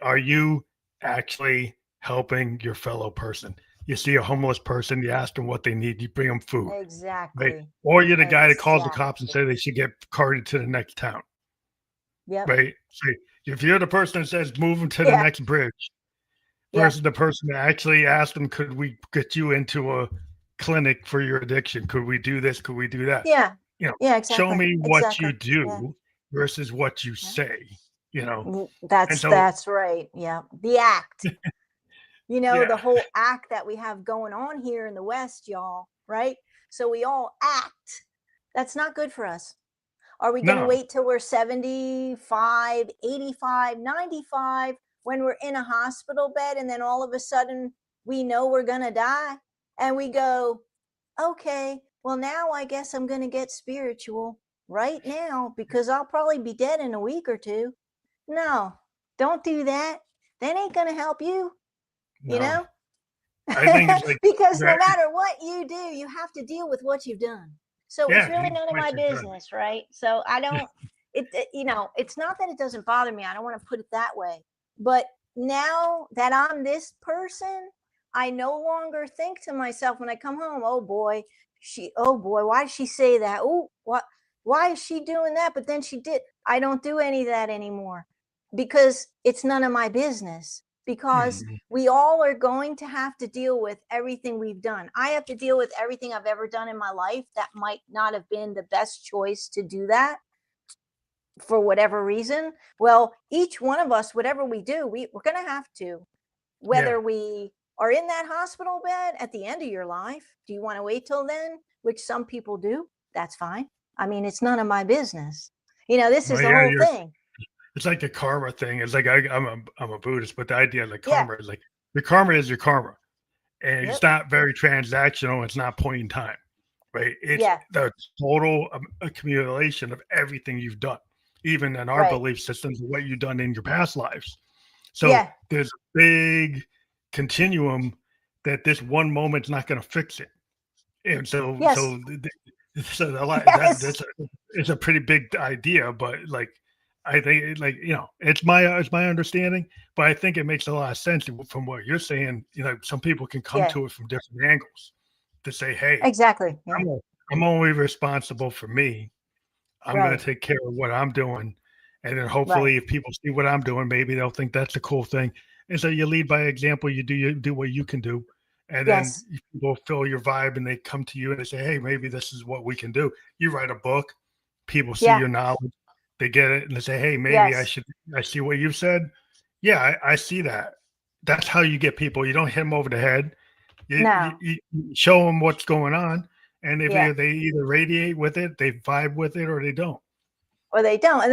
S1: are you actually helping your fellow person? You see a homeless person, you ask them what they need, you bring them food, right?
S2: Exactly.
S1: Or you're the guy that calls the cops and
S2: Exactly.
S1: say they should get carted to the next town,
S2: Yep.
S1: right? So if you're the person that says move them to the
S2: Yeah.
S1: next bridge
S2: Yep.
S1: versus the person that actually asked them, could we get you into a clinic for your addiction? Could we do this? Could we do that?
S2: Yeah. Yeah,
S1: Show
S2: exactly.
S1: me what you
S2: Exactly. Yeah.
S1: do versus what you
S2: Yeah.
S1: say, and so
S2: That's right. Yeah. The act. The
S1: yeah,
S2: whole act that we have going on here in the West, y'all, right? So we all act. That's not good for us. Are we going to
S1: no,
S2: wait till we're 75, 85, 95 when we're in a hospital bed and then all of a sudden we know we're going to die, and we go, okay, well, now I guess I'm going to get spiritual right now because I'll probably be dead in a week or two. No, don't do that. That ain't going to help you, you
S1: No,
S2: know?
S1: I think it's like
S2: Because no
S1: that.
S2: matter what you do, you have to deal with what you've done. So it's
S1: Yeah,
S2: really none of
S1: once
S2: my
S1: you're done.
S2: business, right? So I don't, it's not that it doesn't bother me. I don't want to put it that way. But now that I'm this person, I no longer think to myself when I come home, oh boy, why did she say that? Oh, why is she doing that? But then she did. I don't do any of that anymore because it's none of my business. Because
S1: Mhm.
S2: we all are going to have to deal with everything we've done. I have to deal with everything I've ever done in my life that might not have been the best choice to do that for whatever reason. Well, each one of us, whatever we do, we're going to have to,
S1: Yeah,
S2: whether we are in that hospital bed at the end of your life. Do you want to wait till then? Which some people do. That's fine. I mean, it's none of my business. This is
S1: well,
S2: the
S1: yeah,
S2: whole thing.
S1: it's like the karma thing. It's like I'm a Buddhist, but the idea of like
S2: Yeah.
S1: karma is like your karma is your karma, and it's
S2: Yep.
S1: not very transactional. It's not point in time, right? It's
S2: Yeah.
S1: the total accumulation of everything you've done, even in our
S2: Right.
S1: belief systems, of what you've done in your past lives. So
S2: Yeah.
S1: there's a big continuum that this one moment's not going to fix it, and
S2: Yes.
S1: so a lot that
S2: Yes.
S1: that's it's a pretty big idea, but like I think like it's my understanding, but I think it makes a lot of sense from what you're saying. Some people can come
S2: Yeah.
S1: to it from different angles to say, hey,
S2: Exactly. Yeah.
S1: I'm a, I'm only responsible for me. I'm going
S2: Right.
S1: to take care of what I'm doing. And then
S2: Right.
S1: hopefully if people see what I'm doing, maybe they'll think that's a cool thing. And so you lead by example, you do what you can do. And then
S2: Yes.
S1: people feel your vibe and they come to you and they say, hey, maybe this is what we can do. You write a book, people see
S2: Yeah.
S1: your knowledge, they get it, and they say, hey, maybe
S2: Yes.
S1: I see what you've said. Yeah, I see that. That's how you get people. You don't hit them over the head.
S2: No.
S1: You show them what's going on. And if
S2: Yeah.
S1: they either radiate with it, they vibe with it, or they don't.
S2: Or they don't. And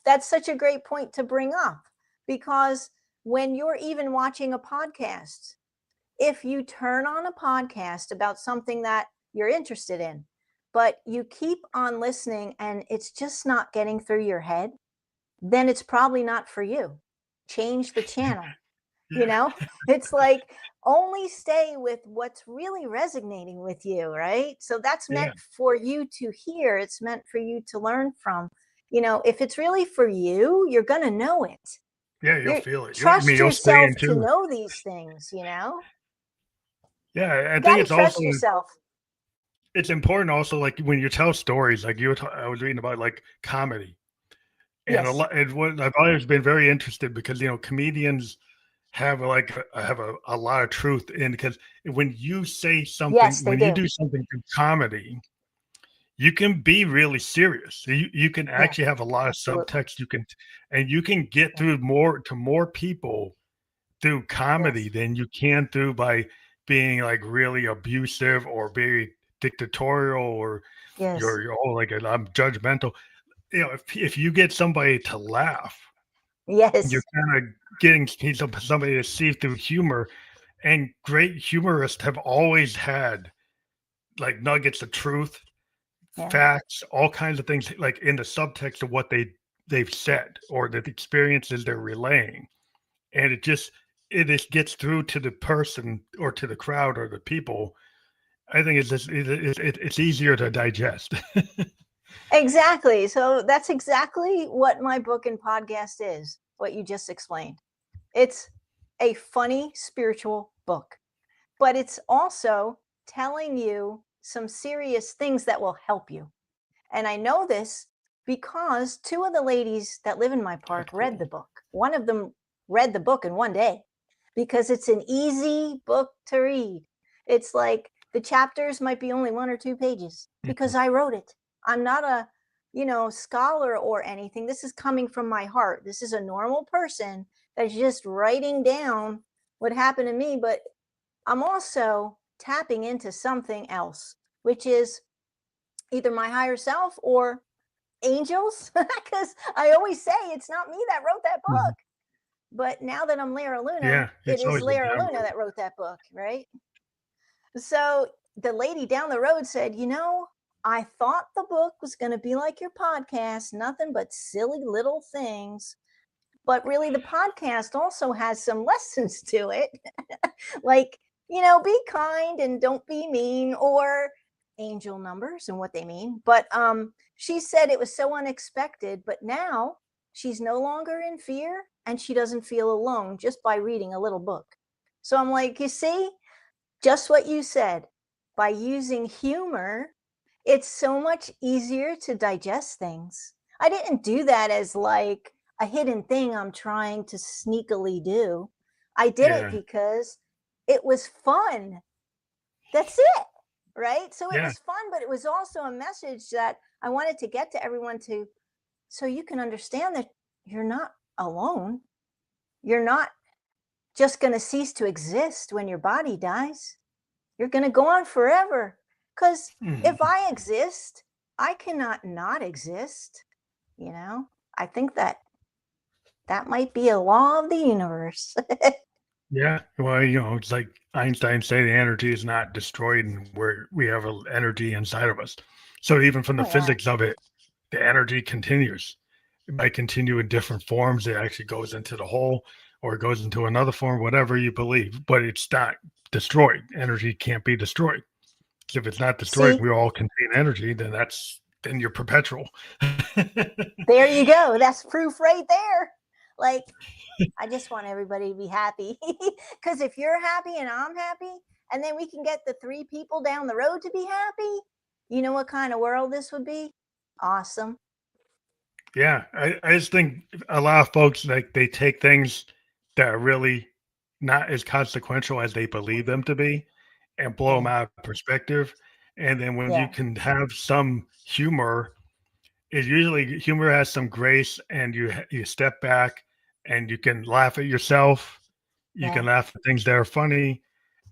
S2: that's such a great point to bring up, because when you're even watching a podcast, if you turn on a podcast about something that you're interested in, but you keep on listening and it's just not getting through your head, then it's probably not for you. Change the channel. You
S1: Yeah,
S2: know, it's like only stay with what's really resonating with you, right? So that's
S1: yeah,
S2: meant for you to hear, it's meant for you to learn from. If it's really for you, you're going to know it.
S1: yeah. You'll
S2: You
S1: feel it.
S2: trust
S1: You'll stay
S2: yourself
S1: in
S2: to
S1: tune.
S2: know these things.
S1: Yeah, I
S2: You got
S1: think
S2: to
S1: it's also
S2: trust yourself.
S1: it's important also like when you tell stories, like I was reading about like comedy, and a
S2: Yes.
S1: lot. And what I've always been very interested because comedians have a lot of truth in because when you say something,
S2: Yes, they
S1: when you
S2: do.
S1: do something through comedy, you can be really serious. So you can
S2: Yeah,
S1: actually have a lot of
S2: absolutely.
S1: subtext. You can get
S2: Yeah.
S1: through more people through comedy
S2: Yes.
S1: than you can through by being like really abusive or very dictatorial or
S2: Yes.
S1: you're all like I'm judgmental. If you get somebody to laugh, you're
S2: Yes.
S1: kind of getting somebody to see through humor. And great humorists have always had like nuggets of truth,
S2: Yeah.
S1: facts, all kinds of things like in the subtext of what they've said or the experiences they're relaying. And it just gets through to the person or to the crowd or the people. I think it's easier to digest.
S2: Exactly. So that's exactly what my book and podcast is, what you just explained. It's a funny spiritual book, but it's also telling you some serious things that will help you. And I know this because two of the ladies that live in my
S1: Oh,
S2: park read
S1: cool.
S2: the book. One of them read the book in one day because it's an easy book to read. It's like the chapters might be only 1 or 2 pages
S1: Mhm.
S2: because I wrote it. I'm not a, scholar or anything. This is coming from my heart. This is a normal person that's just writing down what happened to me, but I'm also tapping into something else, which is either my higher self or angels, because I always say it's not me that wrote that
S1: Mhm.
S2: book. But now that I'm Lara Luna,
S1: Yeah,
S2: it
S1: it's
S2: is
S1: always a
S2: Lara Luna
S1: downward.
S2: that wrote that book, right? So the lady down the road said, I thought the book was going to be like your podcast, nothing but silly little things. But really, the podcast also has some lessons to it. Like, be kind and don't be mean, or angel numbers and what they mean. But she said it was so unexpected, but now she's no longer in fear and she doesn't feel alone just by reading a little book. So I'm like, you see, just what you said, by using humor, it's so much easier to digest things. I didn't do that as like a hidden thing I'm trying to sneakily do. I did it
S1: Yeah,
S2: because it was fun. That's it. Right. So it
S1: yeah,
S2: was fun, but it was also a message that I wanted to get to everyone to, so you can understand that you're not alone. You're not just going to cease to exist when your body dies. You're going to go on forever. Because
S1: mhm.
S2: if I exist, I cannot not exist. I think that might be a law of the universe.
S1: Yeah. Well, it's like Einstein say the energy is not destroyed, and we have a energy inside of us. So even from the
S2: Oh, yeah.
S1: physics of it, the energy continues. It might continue in different forms. It actually goes into the hole or it goes into another form, whatever you believe, but it's not destroyed. Energy can't be destroyed. If it's not destroyed,
S2: See,
S1: we all contain energy, then you're perpetual.
S2: there you go. That's proof right there. Like, I just want everybody to be happy. Because if you're happy and I'm happy, and then we can get the three people down the road to be happy, you know what kind of world this would be? Awesome.
S1: Yeah, I just think a lot of folks like they take things that are really not as consequential as they believe them to be and blow them
S2: Yeah.
S1: out of perspective. And then when you
S2: Yeah.
S1: can have some humor, it usually humor has some grace, and you step back and you can laugh at yourself. You can
S2: Yeah.
S1: laugh at things that are funny,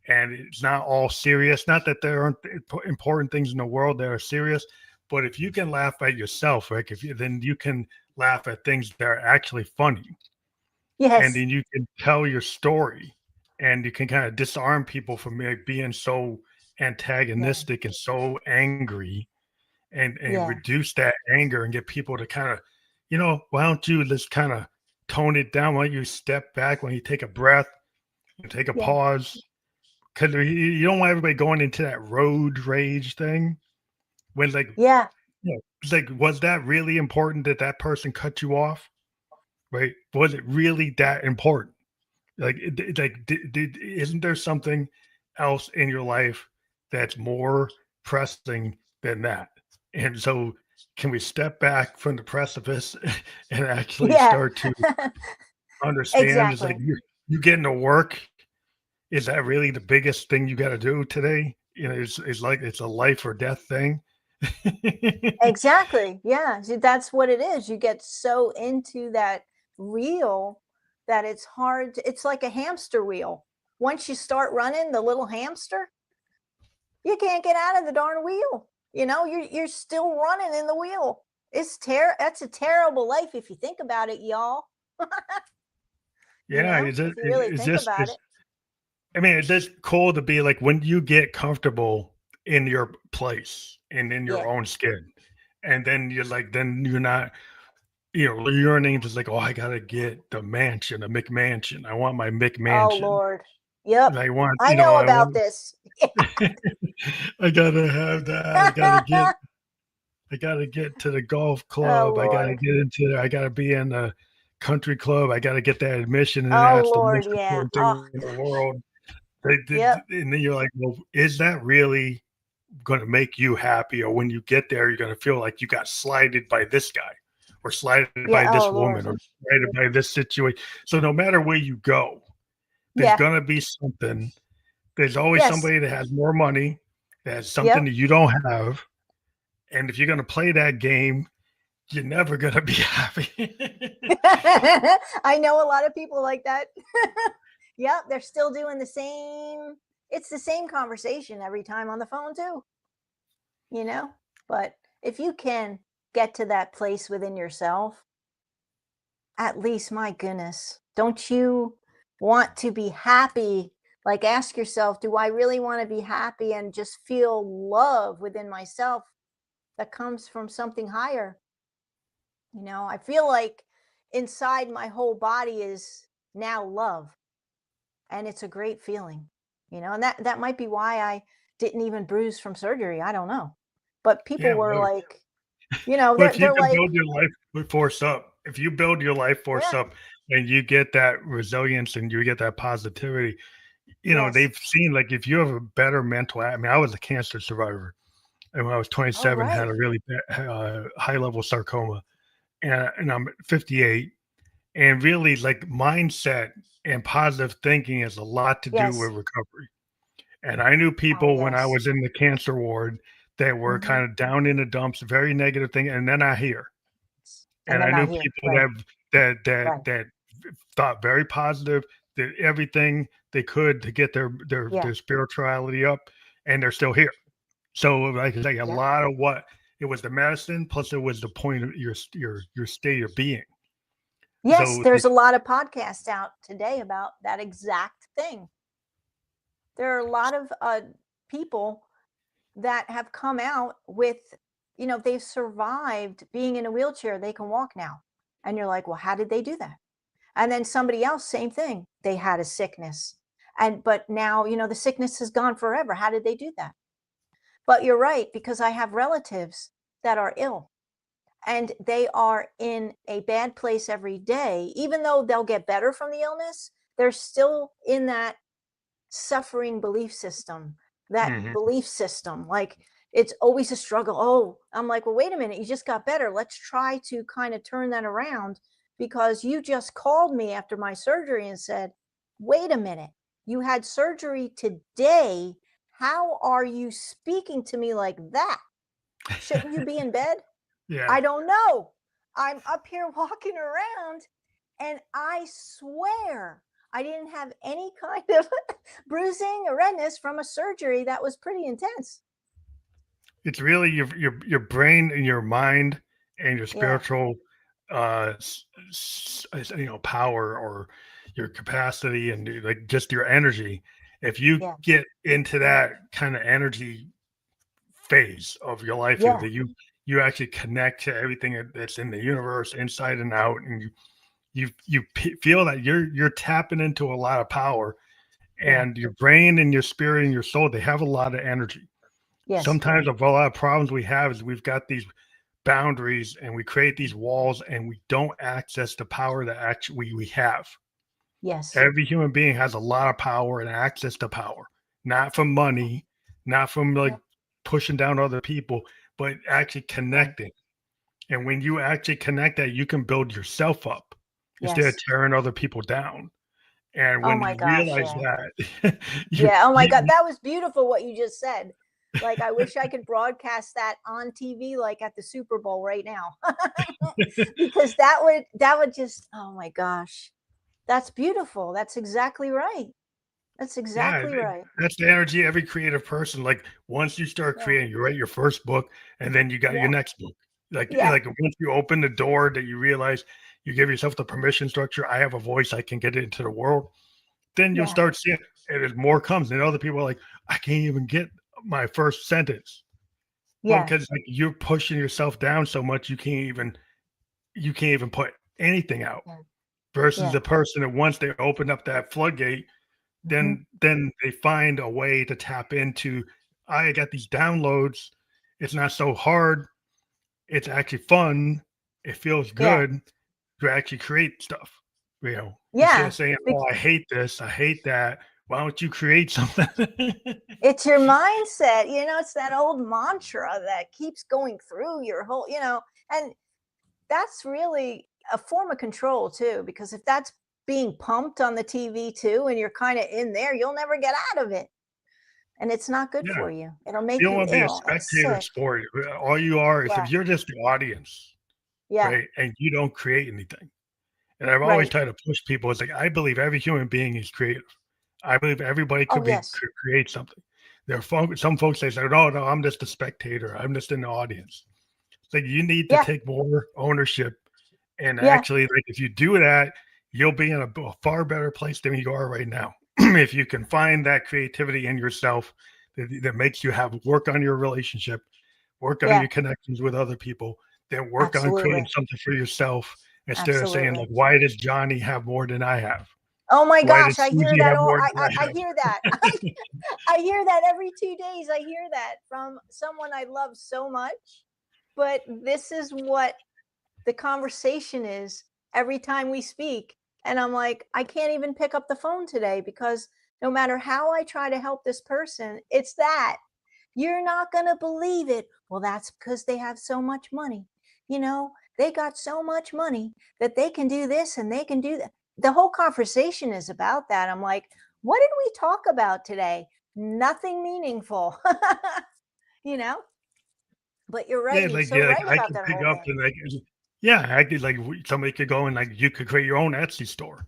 S1: and it's not all serious. Not that there aren't important things in the world that are serious, but if you can laugh at yourself, like if you then you can laugh at things that are actually funny, and
S2: Yes.
S1: then you can tell your story, and you can kind of disarm people from like being so
S2: Yeah.
S1: antagonistic and so angry, and
S2: Yeah.
S1: reduce that anger and get people to kind of, why don't you just kind of tone it down? Why don't you step back when you take a breath and take a
S2: Yeah.
S1: pause? Because you don't want everybody going into that road rage thing when, like,
S2: Yeah.
S1: it's like, was that really important that that person cut you off? Right? Was it really that important? Like, isn't there something else in your life that's more pressing than that? And so, can we step back from the precipice and actually
S2: Yeah.
S1: start to understand? It's like
S2: Exactly.
S1: you getting to work. Is that really the biggest thing you got to do today? It's like it's a life or death thing.
S2: Exactly. Yeah. See, that's what it is. You get so into that reel that it's hard. It's like a hamster wheel. Once you start running the little hamster, you can't get out of the darn wheel. You're still running in the wheel. That's a terrible life if you think about it, y'all.
S1: Yeah,
S2: If you really think about it.
S1: I mean, it's just cool to be like when you get comfortable in your place and in your
S2: Yeah.
S1: own skin, and then then you're not, yearning just like, oh, I gotta get the mansion, a McMansion. I want my
S2: Oh
S1: McMansion.
S2: Lord. Yep.
S1: And I want,
S2: I know
S1: I
S2: about
S1: want,
S2: this.
S1: I gotta have that. I gotta get to the golf
S2: Oh
S1: club.
S2: Lord.
S1: I gotta be in a country club. I gotta get that admission, and
S2: Oh
S1: that's the
S2: Lord.
S1: most
S2: Yeah.
S1: important
S2: Oh.
S1: thing in the world. They did,
S2: Yep.
S1: and then you're like, well, is that really going to make you happy? Or when you get there, you're going to feel like you got slighted by this guy, or slighted
S2: Yeah.
S1: by
S2: Oh
S1: this
S2: Lord.
S1: woman, or slighted by this situation. So no matter where you go, there's
S2: Yeah.
S1: going to be something. There's always
S2: Yes.
S1: somebody that has more money, that has something
S2: Yep.
S1: that you don't have. And if you're going to play that game, you're never going to be happy.
S2: I know a lot of people like that. Yep, they're still doing the same. It's the same conversation every time on the phone too, you know? But if you can get to that place within yourself, at least, my goodness, Don't you want to be happy? Like, ask yourself, do I really want to be happy and just feel love within myself that comes from something higher? I feel like inside my whole body is now love, and it's a great feeling. And that might be why I didn't even bruise from surgery. I don't know. But people
S1: Yeah,
S2: were
S1: well,
S2: like,
S1: but if you
S2: they're
S1: can
S2: like,
S1: build your life force up, if you build your life force
S2: yeah,
S1: up and you get that resilience and you get that positivity,
S2: yes.
S1: they've seen like if you have a better mental, I mean, I was a cancer survivor, and when I was
S2: Oh,
S1: 27, had
S2: right.
S1: a really high level sarcoma, and I'm 58, and really like mindset and positive thinking has a lot to do with
S2: Yes.
S1: recovery. And I knew
S2: Oh,
S1: people when I
S2: yes.
S1: was in the cancer ward that were
S2: Hmm.
S1: kind of down in the dumps, very negative thing, and then I hear.
S2: And
S1: And
S2: they're
S1: I
S2: not
S1: knew
S2: here.
S1: people
S2: Right.
S1: that
S2: Right.
S1: thought very positive, did everything they could to get
S2: Yeah.
S1: their spirituality up, and they're still here. So, like I say, a
S2: Yep.
S1: lot of what it was the medicine, plus it was the point of your state of being.
S2: Yes,
S1: So,
S2: there's a lot of podcasts out today about that exact thing. There are a lot of people that have come out with, they've survived being in a wheelchair. They can walk now. And you're like, well, how did they do that? And then somebody else, same thing. They had a sickness. But now, the sickness is gone forever. How did they do that? But you're right, because I have relatives that are ill and they are in a bad place every day. Even though they'll get better from the illness, they're still in that suffering belief system,
S1: mhm.
S2: like it's always a struggle. Oh, I'm like, well, wait a minute, you just got better. Let's try to kind of turn that around, because you just called me after my surgery and said, wait a minute, you had surgery today. How are you speaking to me like that? Shouldn't you be in bed?
S1: Yeah.
S2: I don't know. I'm up here walking around, and I swear I didn't have any kind of bruising or redness from a surgery that was pretty intense.
S1: It's really your brain and your mind and your
S2: Yeah.
S1: spiritual, power or your capacity and like just your energy. If you
S2: Yeah.
S1: get into that kind of energy phase of your life,
S2: Yeah.
S1: that you actually connect to everything that's in the universe, inside and out, and feel that you're tapping into a lot of power,
S2: Yeah.
S1: and your brain and your spirit and your soul, they have a lot of energy.
S2: Yes.
S1: Sometimes of a lot of problems we have is we've got these boundaries and we create these walls and we don't access the power that actually we have.
S2: Yes.
S1: Every human being has a lot of power and access to power, not from money, not from like
S2: Yeah.
S1: pushing down other people, but actually
S2: Right.
S1: connecting. And when you actually connect that, you can build yourself up instead of
S2: Yes.
S1: tearing other people down. And
S2: Oh
S1: when
S2: my
S1: you
S2: gosh.
S1: realize
S2: Yeah.
S1: that,
S2: Yeah. Oh my God.
S1: you
S2: That was beautiful what you just said. Like, I wish I could broadcast that on TV, like at the Super Bowl right now. Because that would just, oh my gosh. That's beautiful. That's exactly right. That's
S1: yeah,
S2: exactly right.
S1: that's the energy of every creative person. Like once you start
S2: Yeah.
S1: creating, you write your first book, and then you got your
S2: Yeah.
S1: next book.
S2: Yeah.
S1: Like once you open the door, that you realize you give yourself the permission structure. I have a voice. I can get it into the world. Then you'll
S2: Yeah.
S1: start seeing, and as more comes, and other people are like, I can't even get my first sentence. Well,
S2: Yeah.
S1: because like you're pushing yourself down so much, you can't even put anything out.
S2: Yeah.
S1: Versus
S2: Yeah.
S1: the person that once they open up that floodgate,
S2: Mhm.
S1: then they find a way to tap into, I got these downloads. It's not so hard. It's actually fun. It feels
S2: Yeah.
S1: good to actually create stuff. Instead
S2: Yeah.
S1: of saying,
S2: Bec
S1: "Oh, I hate this. I hate that." Why don't you create something?
S2: It's your mindset, it's that old mantra that keeps going through your whole, and that's really a form of control too, because if that's being pumped on the TV too, and you're kind of in there, you'll never get out of it. And it's not good
S1: Yeah,
S2: for you. It'll
S1: you
S2: make
S1: don't
S2: you
S1: want to be a
S2: ill and
S1: spectator
S2: sick.
S1: sport. All you are is if
S2: Yeah.
S1: you're just the audience,
S2: Yeah.
S1: right, and you don't create anything. And I've always
S2: Right.
S1: tried to push people. It's like I believe every human being is creative. I believe everybody
S2: Oh,
S1: could
S2: yes.
S1: create something. Some folks they say, "No, no, I'm just a spectator. I'm just in the audience." It's like you need to
S2: Yeah.
S1: take more ownership and
S2: Yeah.
S1: actually, like, if you do that, you'll be in a far better place than you are right now. If you can find that creativity in yourself that makes you have work on your relationship, work on
S2: Yeah,
S1: your connections with other people, then work on creating
S2: absolutely.
S1: something for yourself instead of saying, like,
S2: Absolutely.
S1: why does Johnny have more than I have?
S2: Oh my
S1: Why
S2: gosh,
S1: does
S2: I hear
S1: Susie
S2: that
S1: have
S2: all
S1: more than I
S2: I
S1: have?
S2: hear that. I hear that every 2 days. I hear that from someone I love so much. But this is what the conversation is every time we speak. And I'm like, I can't even pick up the phone today because no matter how I try to help this person, it's that. You're not going to believe it. Well, that's because they have so much money. You know, they got so much money that they can do this and they can do that. The whole conversation is about that. I'm like, what did we talk about today? Nothing meaningful, you know? But you're right.
S1: Yeah,
S2: You're
S1: like,
S2: so
S1: yeah, like
S2: right
S1: I
S2: about
S1: could
S2: that
S1: pick
S2: whole
S1: up
S2: thing.
S1: and, like, yeah, I could, like, somebody could go and, like, you could create your own Etsy store.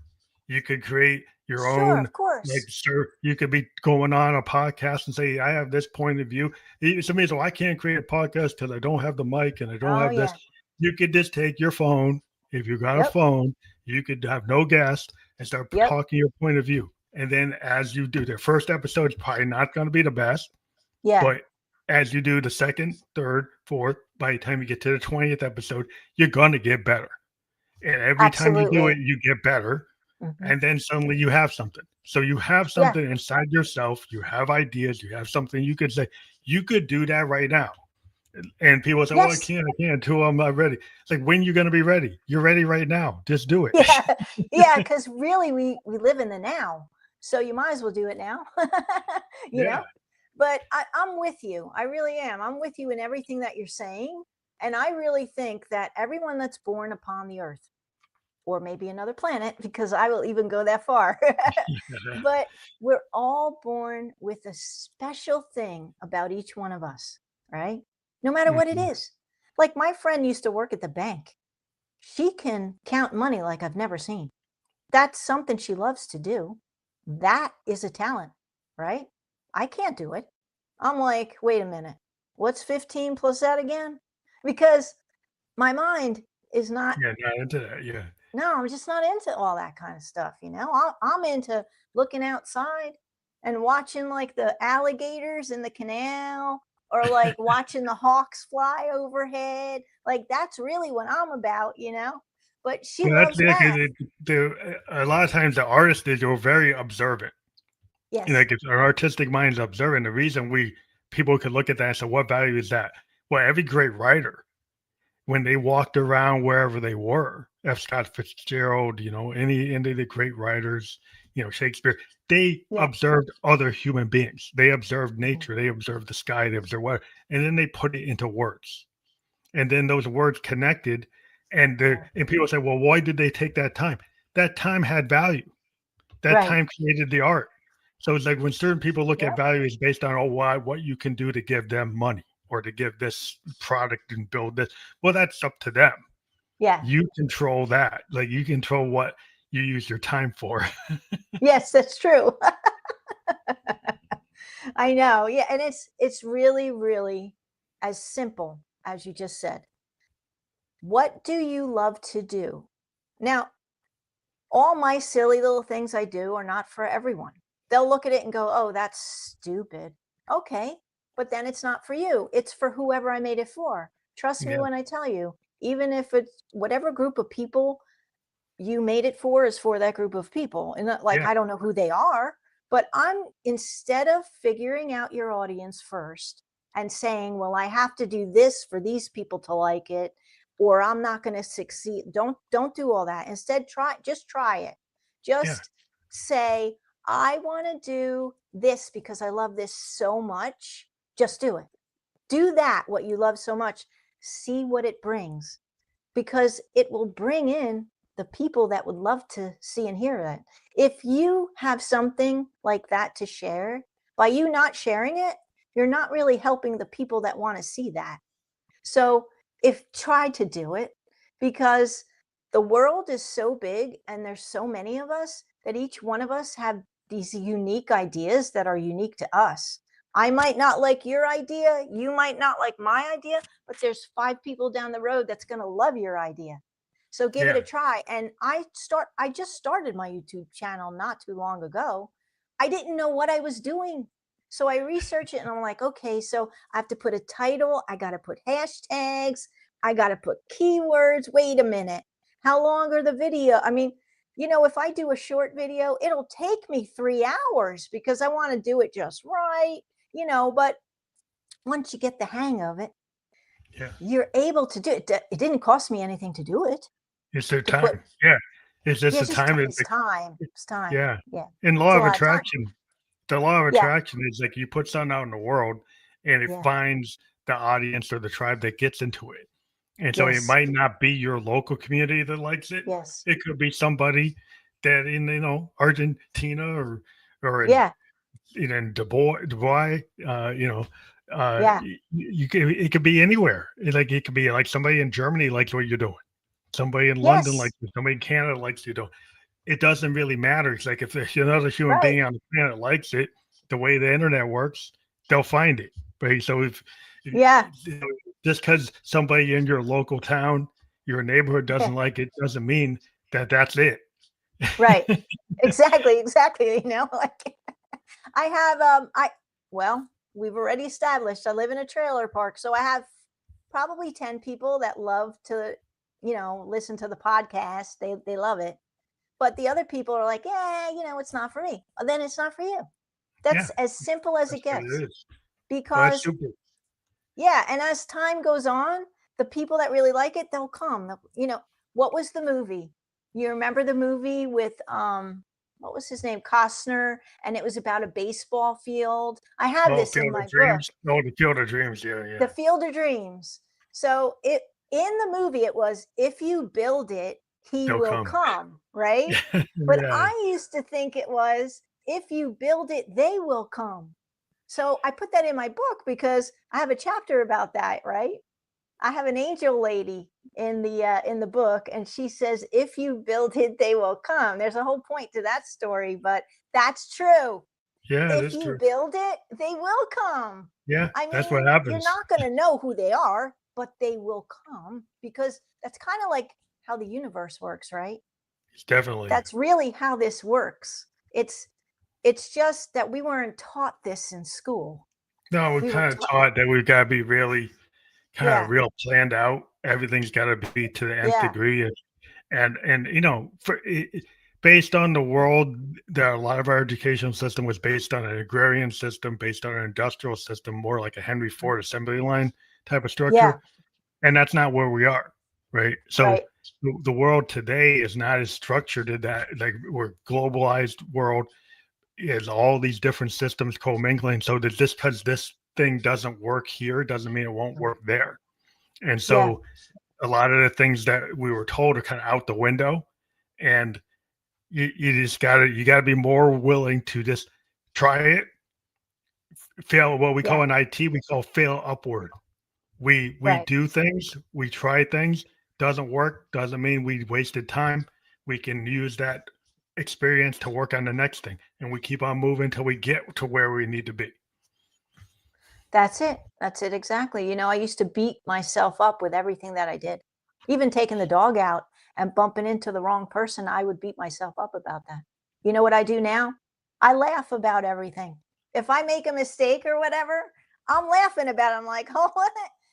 S1: You could create your
S2: Sure,
S1: own,
S2: of
S1: like,
S2: course.
S1: sir, you could be going on a podcast and say, I have this point of view. Somebody says, well, I can't create a podcast because I don't have the mic and I don't
S2: Oh,
S1: have this.
S2: yeah.
S1: You could just take your phone. If you got a
S2: Yep.
S1: phone, you could have no guest and start
S2: Yep.
S1: talking your point of view. And then as you do, the first episode is probably not going to be the best,
S2: Yeah.
S1: but as you do the second, third, fourth, by the time you get to the 20th episode, you're going to get better. And every time you do it,
S2: Absolutely.
S1: you get better.
S2: Hmm.
S1: And then suddenly you have something. So you have
S2: Yeah.
S1: something inside yourself. You have ideas. You have something you could say, you could do that right now. And people say, well,
S2: Yes.
S1: I can't until I'm not ready. It's like, when you're going to be ready? You're ready right now. Just do it.
S2: Yeah. Yeah. Because really, we live in the now. So you might as well do it now, you
S1: Yeah.
S2: know? But I'm with you. I really am. I'm with you in everything that you're saying. And I really think that everyone that's born upon the earth, or maybe another planet, because I will even go that far, but we're all born with a special thing about each one of us, right? No matter what it
S1: Mhm.
S2: is. Like my friend used to work at the bank. She can count money like I've never seen. That's something she loves to do. That is a talent, right? I can't do it. I'm like, wait a minute. What's 15 plus that again? Because my mind is not,
S1: Yeah, not into that. Yeah.
S2: no, I'm just not into all that kind of stuff, you know? I'm into looking outside and watching like the alligators in the canal or like watching the hawks fly overhead. Like that's really what I'm about, you know? But she
S1: Well, that's
S2: loves math.
S1: a lot of times the artist is you're very observant.
S2: Yes.
S1: Like, it's our artistic mind's observant. The reason people could look at that and say, what value is that? Well, every great writer, when they walked around wherever they were, F. Scott Fitzgerald, any of the great writers, Shakespeare, they
S2: Yeah.
S1: observed other human beings. They observed
S2: Mhm.
S1: nature, they observed the sky, they observed weather, and then they put it into words. And then those words connected,
S2: Right.
S1: and people say, well, why did they take that time? That time had value. That
S2: Right.
S1: time created the art. So it's like when certain people look at
S2: Yep.
S1: value, it's based on, what you can do to give them money or to give this product and build this. Well, that's up to them.
S2: Yeah.
S1: You control that. Like, you control what you use your time for.
S2: Yes, that's true. I know. Yeah, and it's really really as simple as you just said. What do you love to do? Now, all my silly little things I do are not for everyone. They'll look at it and go, "Oh, that's stupid." Okay, but then it's not for you. It's for whoever I made it for. Trust me
S1: Yeah,
S2: when I tell you, even if it's whatever group of people you made it for is for that group of people. And like,
S1: yeah,
S2: I don't know who they are, but I'm instead of figuring out your audience first and saying, well, I have to do this for these people to like it, or I'm not going to succeed. Don't do all that. Instead, just try it.
S1: yeah,
S2: Just say, I want to do this because I love this so much. Just do it. Do that, what you love so much. See what it brings because it will bring in the people that would love to see and hear it. If you have something like that to share, by you not sharing it, you're not really helping the people that want to see that. So, if try to do it because the world is so big and there's so many of us that each one of us have these unique ideas that are unique to us. I might not like your idea, you might not like my idea, but there's 5 people down the road that's going to love your idea. So give it
S1: Yeah.
S2: a try. And I just started my YouTube channel not too long ago. I didn't know what I was doing. So I researched it and I'm like, okay, so I have to put a title, I got to put hashtags, I got to put keywords. Wait a minute. How long are the video? I mean, if I do a short video, it'll take me 3 hours because I want to do it just right, but once you get the hang of it,
S1: Yeah.
S2: you're able to do it. It didn't cost me anything to do it.
S1: It's their
S2: To put,
S1: time. Yeah. It's just
S2: yeah,
S1: the time.
S2: it's time. It's time.
S1: Yeah.
S2: Yeah.
S1: And
S2: It's
S1: law
S2: a
S1: of
S2: lot of time.
S1: attraction. The law of
S2: Yeah.
S1: attraction is like you put something out in the world and it
S2: Yeah.
S1: finds the audience or the tribe that gets into it. And so it
S2: Yes.
S1: might not be your local community that likes it.
S2: Yes.
S1: It could be somebody that in Argentina or
S2: Yeah.
S1: in Dubai,
S2: Yeah.
S1: it could be anywhere. It could be like somebody in Germany likes what you're doing. Somebody in London
S2: Yes.
S1: likes you. Somebody in Canada likes you. It doesn't really matter. It's like if there's another human
S2: Right.
S1: being on the planet likes it, the way the internet works, they'll find it. Right. So
S2: Yeah.
S1: just because somebody in your local town, your neighborhood doesn't like it, doesn't mean that that's it.
S2: Right. Exactly. Like I have, we've already established I live in a trailer park. So I have probably 10 people that love to, listen to the podcast. They love it. But the other people are like, yeah, it's not for me. Then it's not for you. That's as simple as it
S1: That's what
S2: gets.
S1: it is. Well, that's
S2: Because,
S1: super.
S2: yeah, and as time goes on, the people that really like it, they'll come. What was the movie? You remember the movie with what was his name? Costner, and it was about a baseball field. I have this in
S1: Field
S2: my
S1: of
S2: book,
S1: Dreams. Oh, the Field of Dreams. Yeah.
S2: The Field of Dreams. So in the movie it was, if you build it, he
S1: They'll
S2: will come, right? But
S1: Yeah.
S2: I used to think it was, if you build it, they will come. So I put that in my book because I have a chapter about that, right? I have an angel lady in the book, and she says, if you build it, they will come. There's a whole point to that story, but that's true.
S1: Yeah, it
S2: If
S1: is
S2: you
S1: true.
S2: build it, they will come.
S1: Yeah,
S2: I mean,
S1: that's what
S2: you're
S1: happens.
S2: not going to know who they are, but they will come, because that's kind of like how the universe works, right?
S1: It's definitely.
S2: That's really how this works. It's just that we weren't taught this in school.
S1: No, we're
S2: We were
S1: kind of
S2: taught,
S1: taught that we've got to be really kind
S2: yeah,
S1: of real planned out. Everything's got to be to the nth
S2: yeah,
S1: degree, and based on the world, that a lot of our educational system was based on an agrarian system, based on an industrial system, more like a Henry Ford assembly line type of
S2: yeah,
S1: structure, and that's not where we are, right? So
S2: right,
S1: the world today is not as structured as that. Like, we're globalized world, is all these different systems commingling. So that just because this thing doesn't work here doesn't mean it won't work there. And
S2: yeah,
S1: so a lot of the things that we were told are kind of out the window, and you just gotta be more willing to just try it, fail. What we
S2: yeah,
S1: call in IT, we call fail upward. We
S2: right.
S1: do things, we try things, doesn't work, doesn't mean we wasted time. We can use that experience to work on the next thing, and we keep on moving until we get to where we need to be.
S2: That's it. That's it exactly. I used to beat myself up with everything that I did. Even taking the dog out and bumping into the wrong person, I would beat myself up about that. You know what I do now? I laugh about everything. If I make a mistake or whatever, I'm laughing about it. I'm like, oh,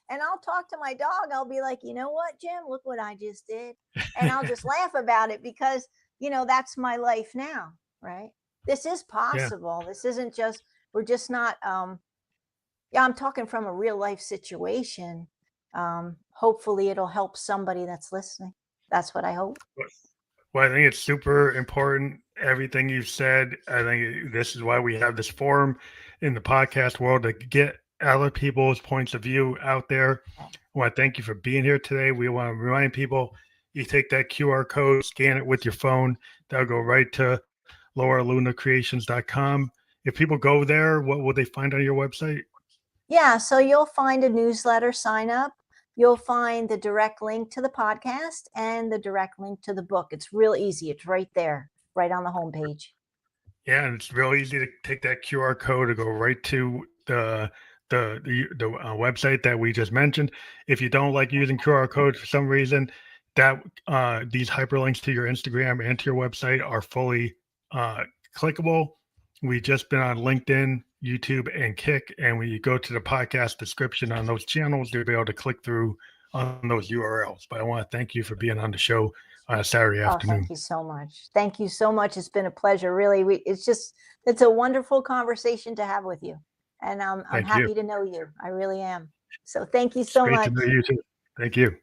S2: and I'll talk to my dog. I'll be like, you know what, Jim, look what I just did. And I'll just laugh about it because, that's my life now, right? This is
S1: Yeah.
S2: possible. This isn't just, we're just not, yeah, I'm talking from a real life situation. Hopefully it'll help somebody that's listening. That's what I hope.
S1: Well, I think it's super important, everything you've said. I think this is why we have this forum in the podcast world, to get other people's points of view out there. I want to thank you for being here today. We want to remind people, you take that QR code, scan it with your phone. That'll go right to laralunacreations.com. If people go there, what will they find on your website?
S2: Yeah, so you'll find a newsletter sign up. You'll find the direct link to the podcast and the direct link to the book. It's real easy. It's right there, right on the homepage.
S1: Yeah, and it's real easy to take that QR code to go right to the website that we just mentioned. If you don't like using QR codes for some reason, that these hyperlinks to your Instagram and to your website are fully clickable. We just been on LinkedIn, YouTube, and Kick, and when you go to the podcast description on those channels, you'll be able to click through on those URLs. But I want to thank you for being on the show on a Saturday
S2: Oh,
S1: afternoon.
S2: thank you so much. Thank you so much. It's been a pleasure. Really, it's a wonderful conversation to have with you, and I'm
S1: Thank you.
S2: happy to know you. I really am. So thank you
S1: It's
S2: so
S1: great to
S2: much.
S1: know you too. Thank you.